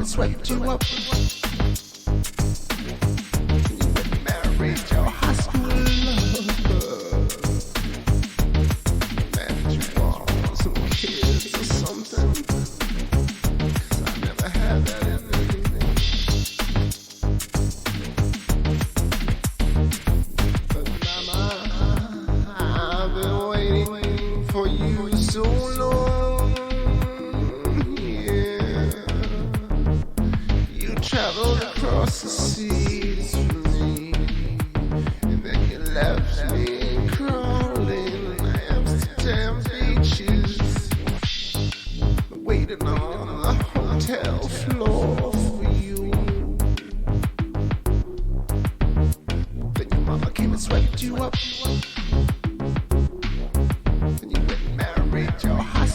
swept you up. You went married your high school lover. Married you all some kids or something. 'Cause I never had that in me. But mama, I've been waiting for you so long. Yeah. You traveled across the seas for me, and then you left me crawling Amsterdam beaches, waiting on the hotel floor for you. Then your mama came and swept you up, and you went and married your high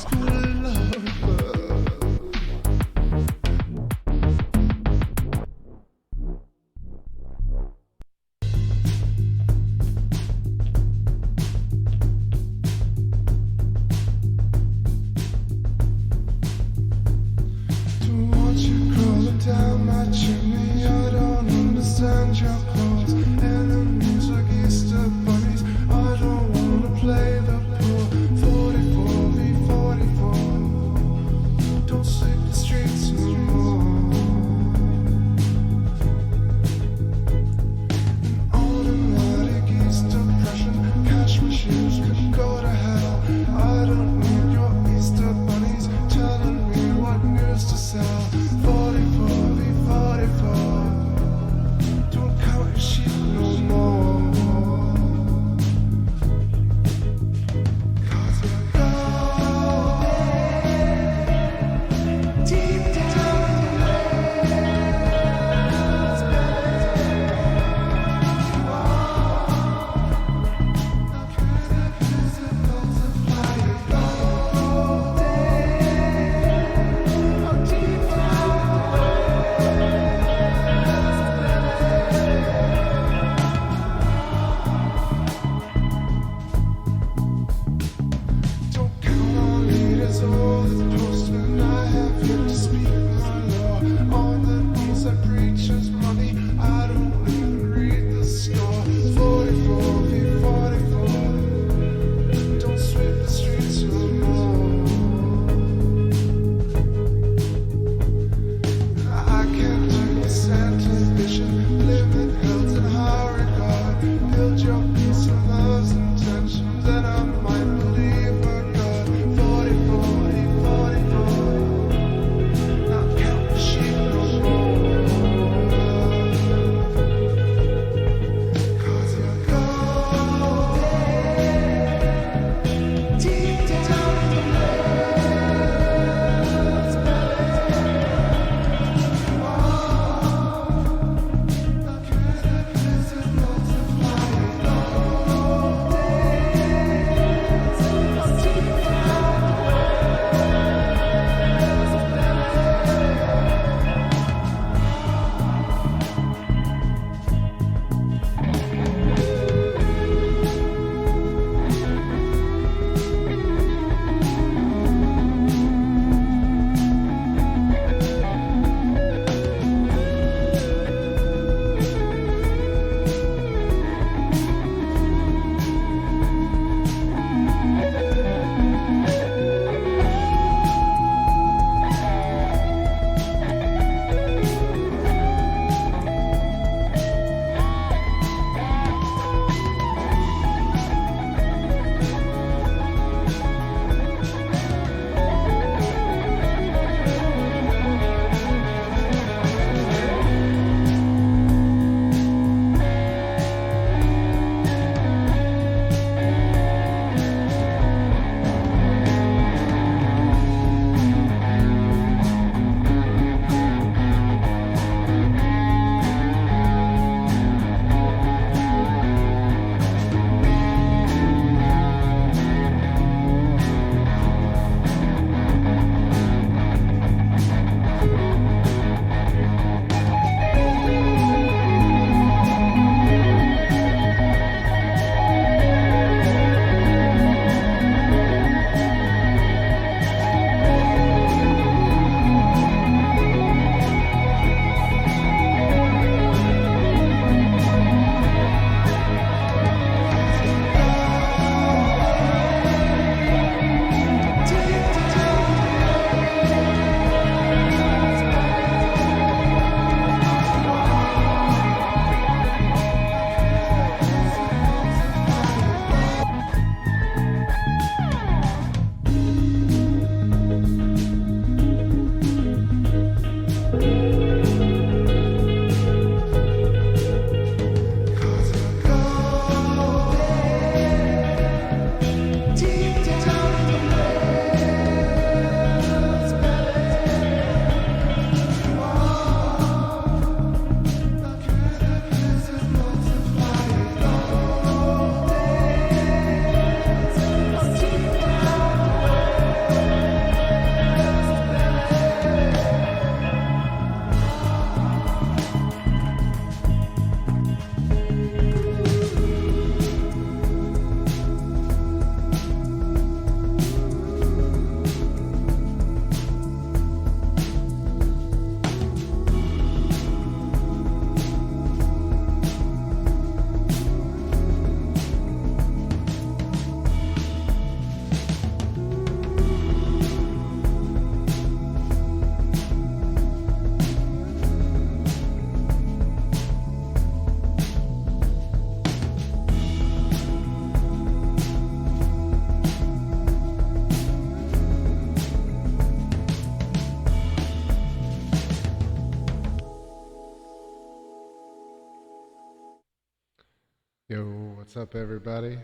What's up, everybody?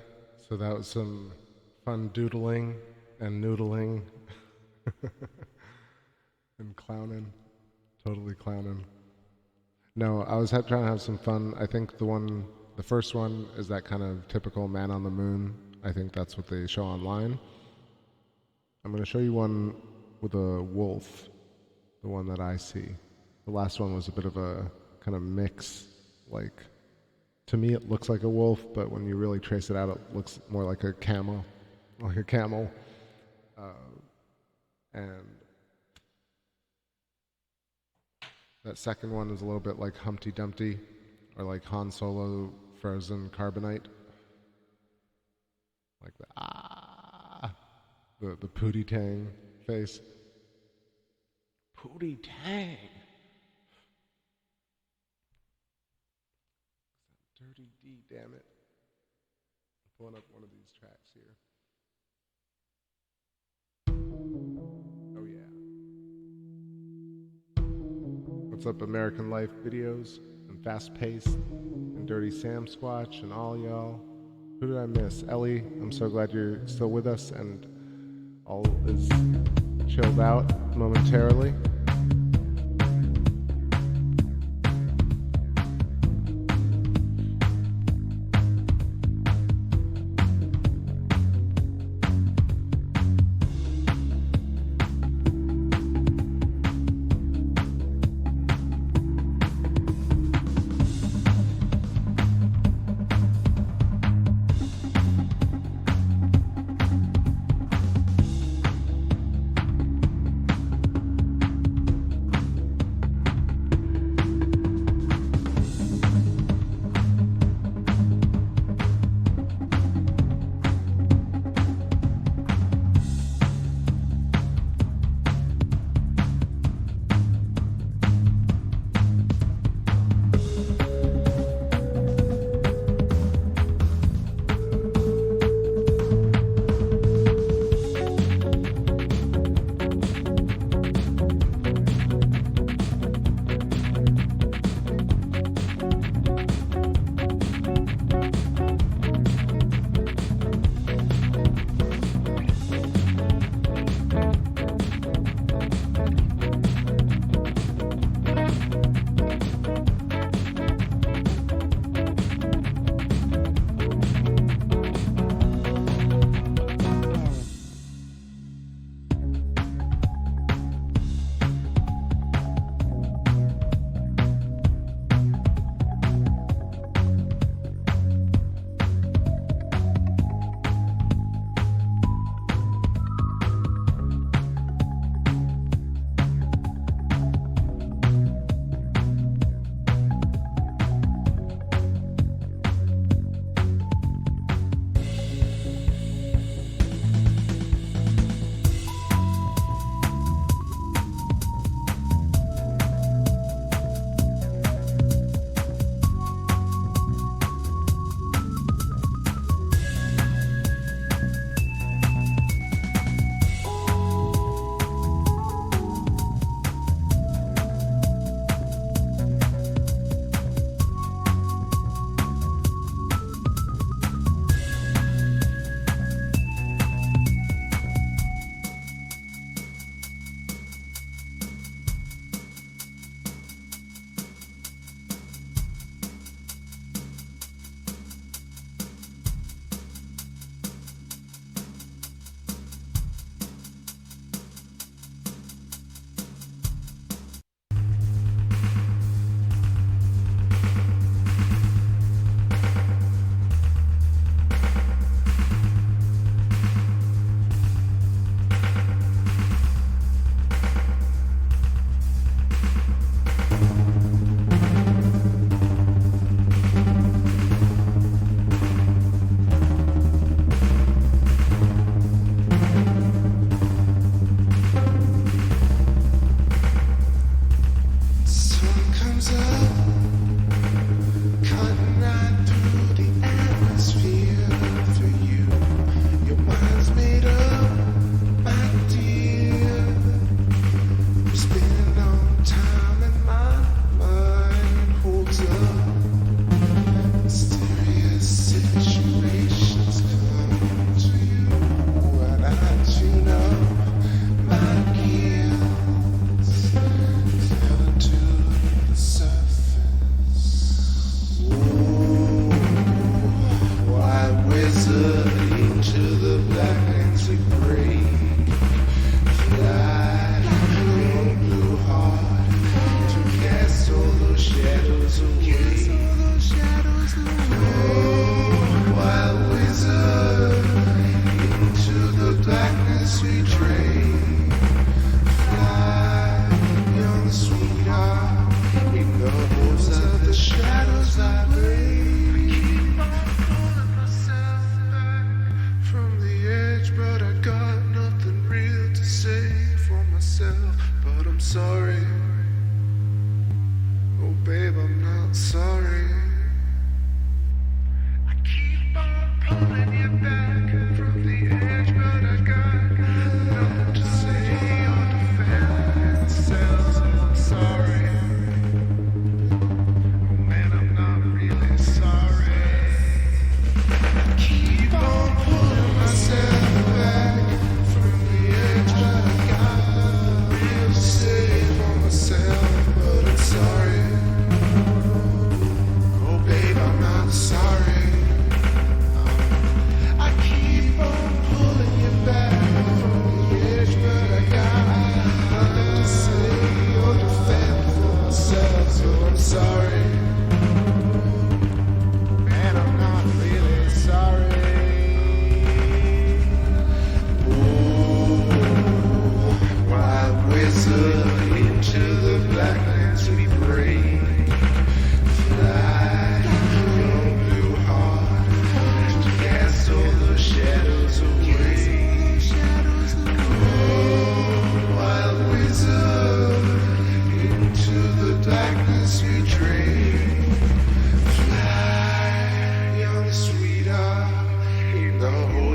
So that was some fun doodling and noodling and clowning. Totally clowning. No, I was trying to have some fun. I think the first one is that kind of typical man on the moon. I think that's what they show online. I'm going to show you one with a wolf, the one that I see. The last one was a bit of a kind of mix, like, to me it looks like a wolf, but when you really trace it out, it looks more like a camel. And that second one is a little bit like Humpty Dumpty, or like Han Solo frozen carbonite. Like the Pootie Tang face. Pootie Tang! Dirty D, damn it. I'm pulling up one of these tracks here. Oh yeah. What's up, American Life videos and Fast Paced and Dirty Sam Squatch and all y'all? Who did I miss? Ellie, I'm so glad you're still with us and all is chilled out momentarily.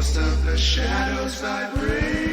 most of the shadows vibrate.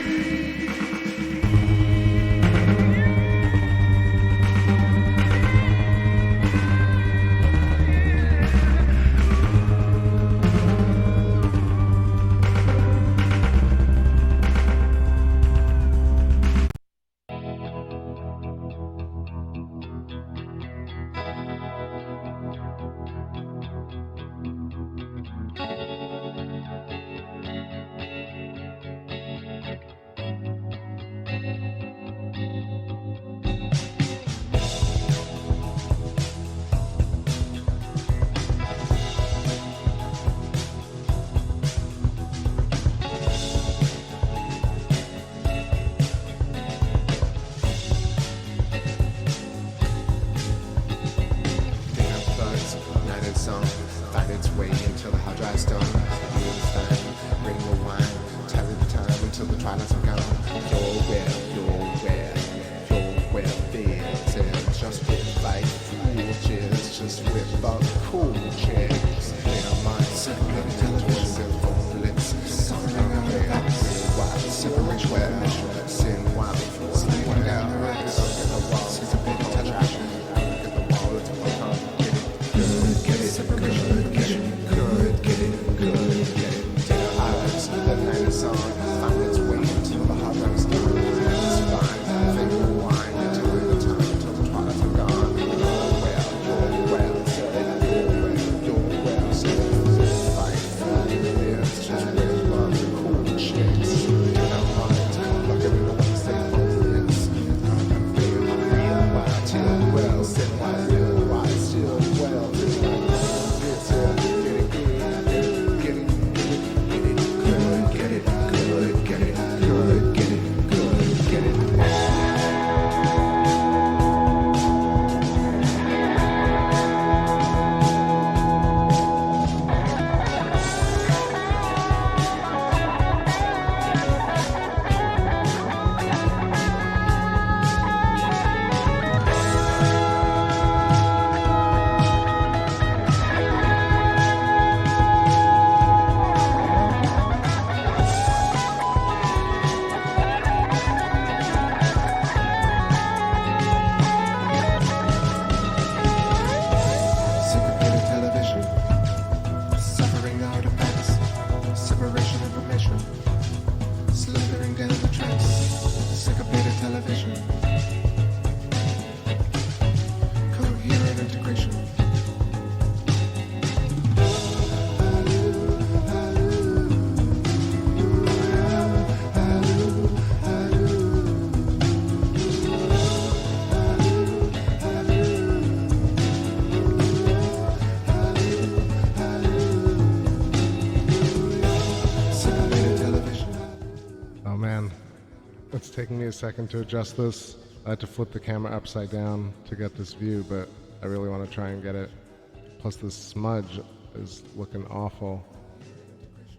Taking me a second to adjust this. I had to flip the camera upside down to get this view, but I really want to try and get it. Plus this smudge is looking awful,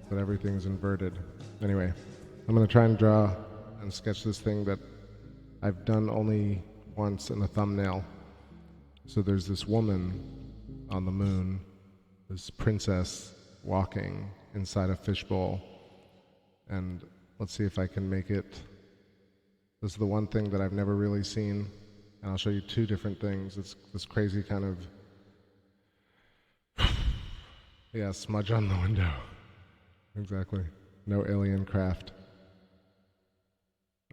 but everything's inverted. Anyway, I'm going to try and draw and sketch this thing that I've done only once in a thumbnail. So there's this woman on the moon, this princess walking inside a fishbowl, and let's see if I can make it. This is the one thing that I've never really seen, and I'll show you two different things. It's this crazy kind of, yeah, smudge on the window. Exactly. No alien craft.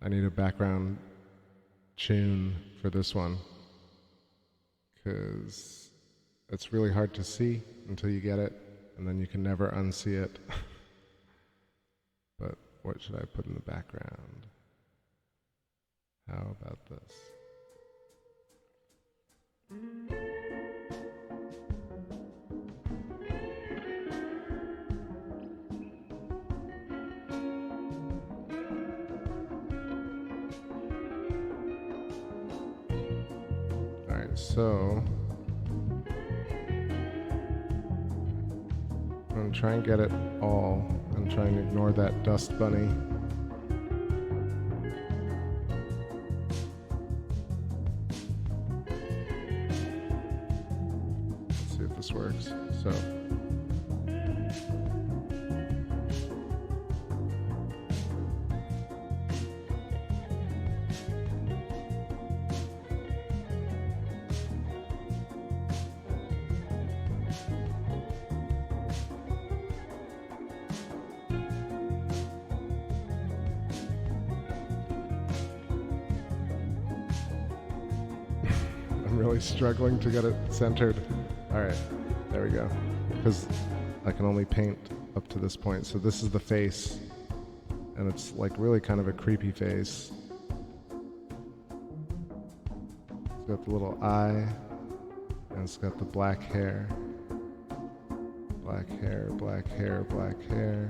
I need a background tune for this one, because it's really hard to see until you get it, and then you can never unsee it. But what should I put in the background? How about this? All right, so I'm going to try and get it all and try and ignore that dust bunny. Works. So really struggling to get it centered. All right, there we go. Because I can only paint up to this point. So this is the face, and it's like really kind of a creepy face. It's got the little eye, and it's got the black hair. Black hair, black hair, black hair.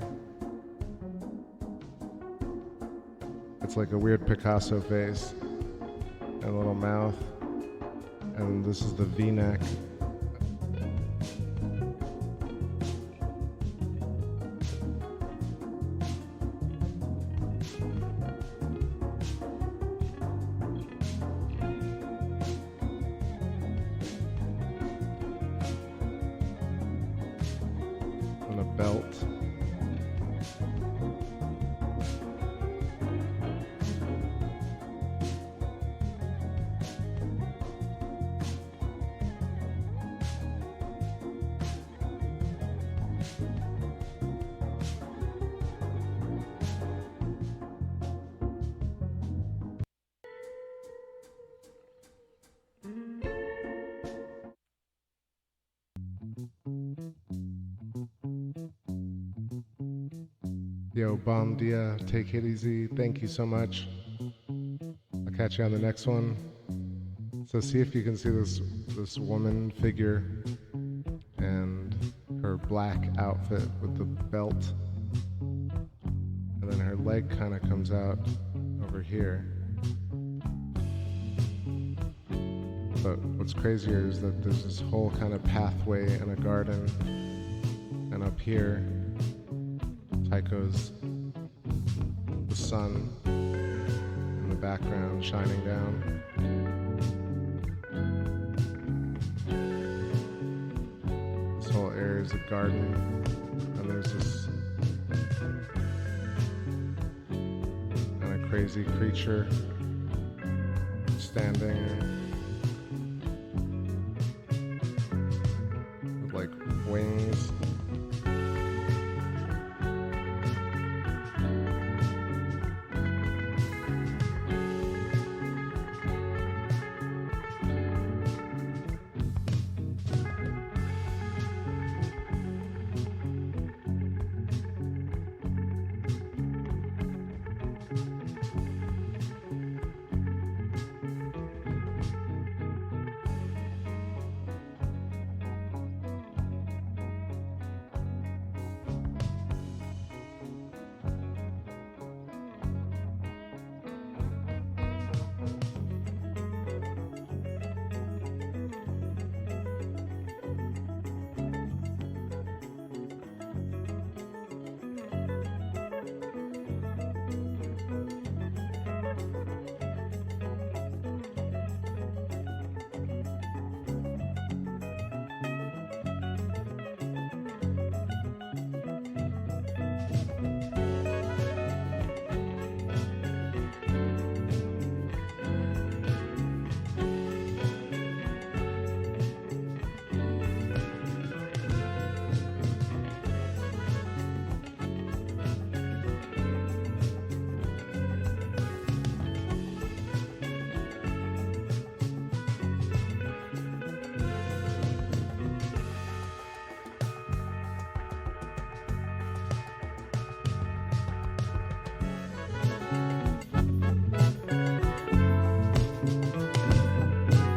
It's like a weird Picasso face, and a little mouth, and this is the V-neck. And a belt. Yo, Bom Dia, take it easy. Thank you so much. I'll catch you on the next one. So see if you can see this woman figure and her black outfit with the belt. And then her leg kind of comes out over here. But what's crazier is that there's this whole kind of pathway and a garden. And up here, Tycho's the sun in the background shining down. This whole area is a garden, and there's this kind of crazy creature standing with like wings.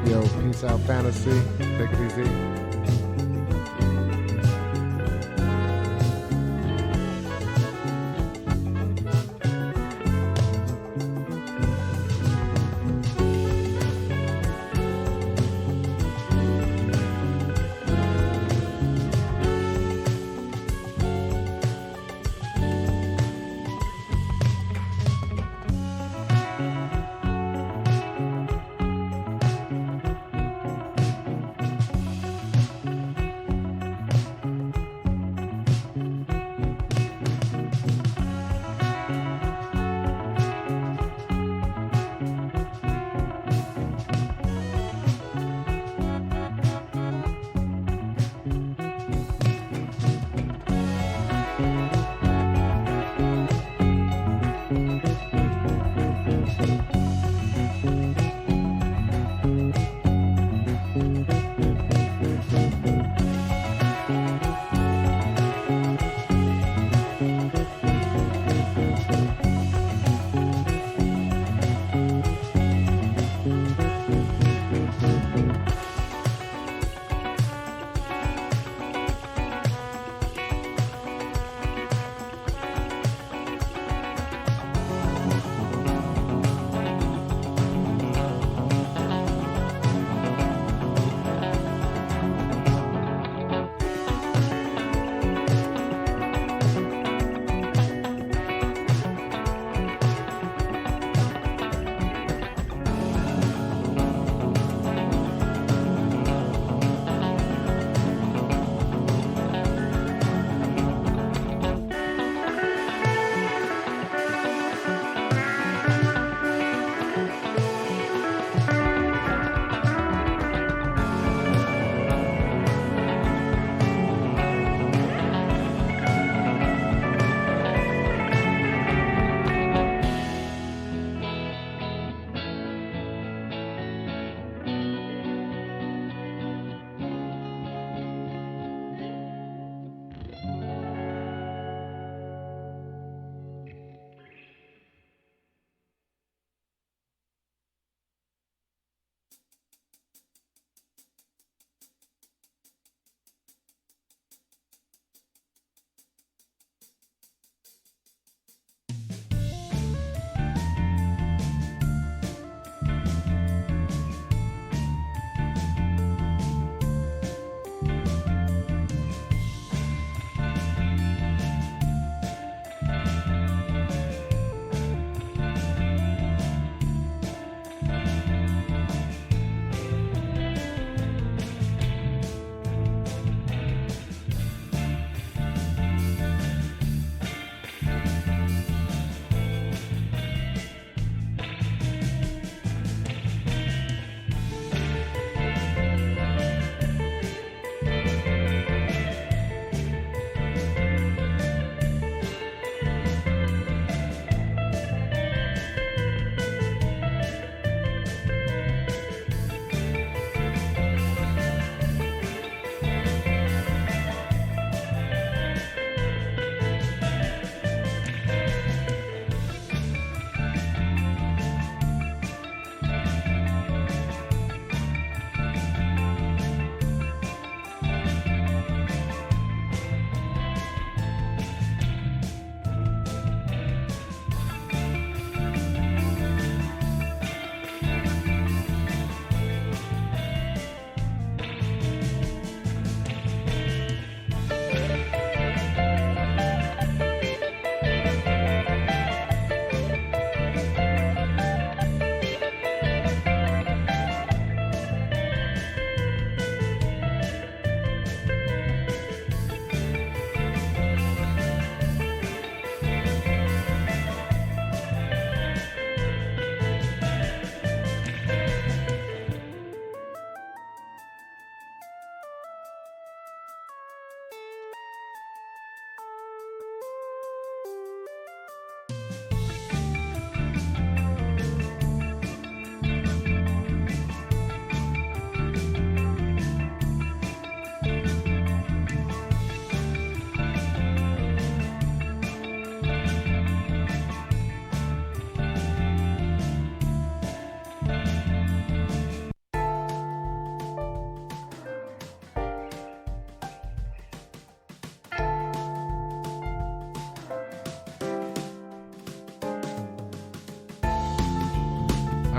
Yo, peace out, fantasy. Take it easy.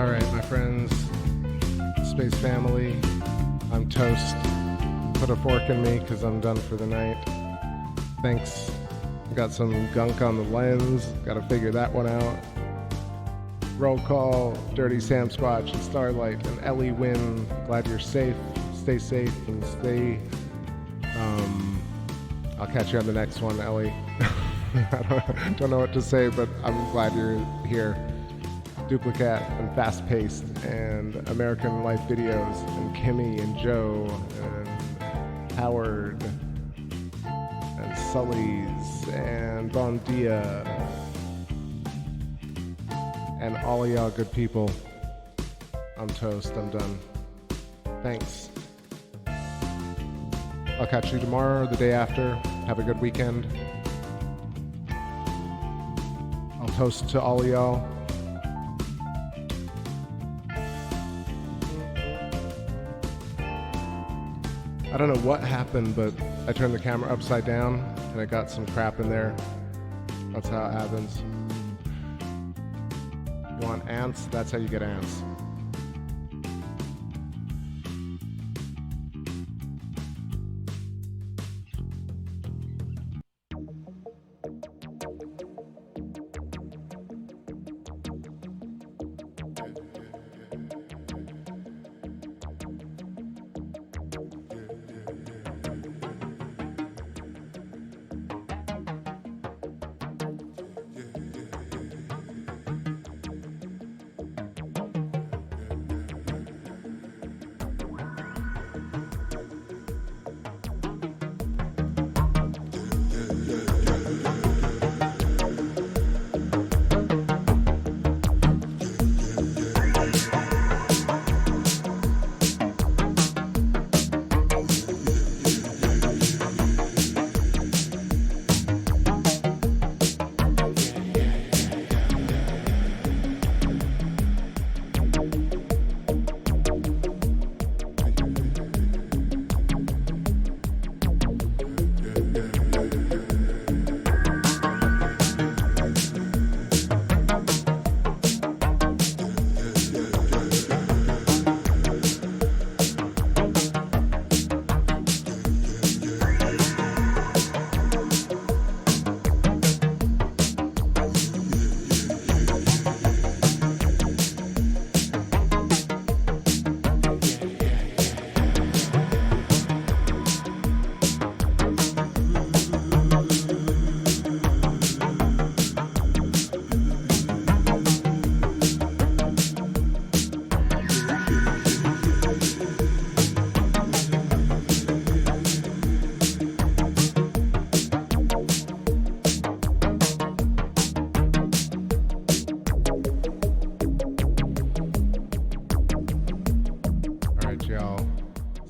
All right, my friends, space family, I'm toast. Put a fork in me because I'm done for the night. Thanks. Got some gunk on the lens. Got to figure that one out. Roll call, Dirty Sam Squatch and Starlight and Ellie Wynn. Glad you're safe. Stay safe and stay. I'll catch you on the next one, Ellie. I don't know what to say, but I'm glad you're here. Duplicat and Fast Paced and American Life Videos and Kimmy and Joe and Howard and Sully's and Bon Dia and all of y'all good people. I'm toast. I'm done. Thanks. I'll catch you tomorrow or the day after. Have a good weekend. I'll toast to all of y'all. I don't know what happened, but I turned the camera upside down and I got some crap in there. That's how it happens. You want ants? That's how you get ants.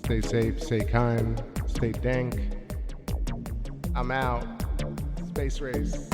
Stay safe, stay kind, stay dank. I'm out. Space race.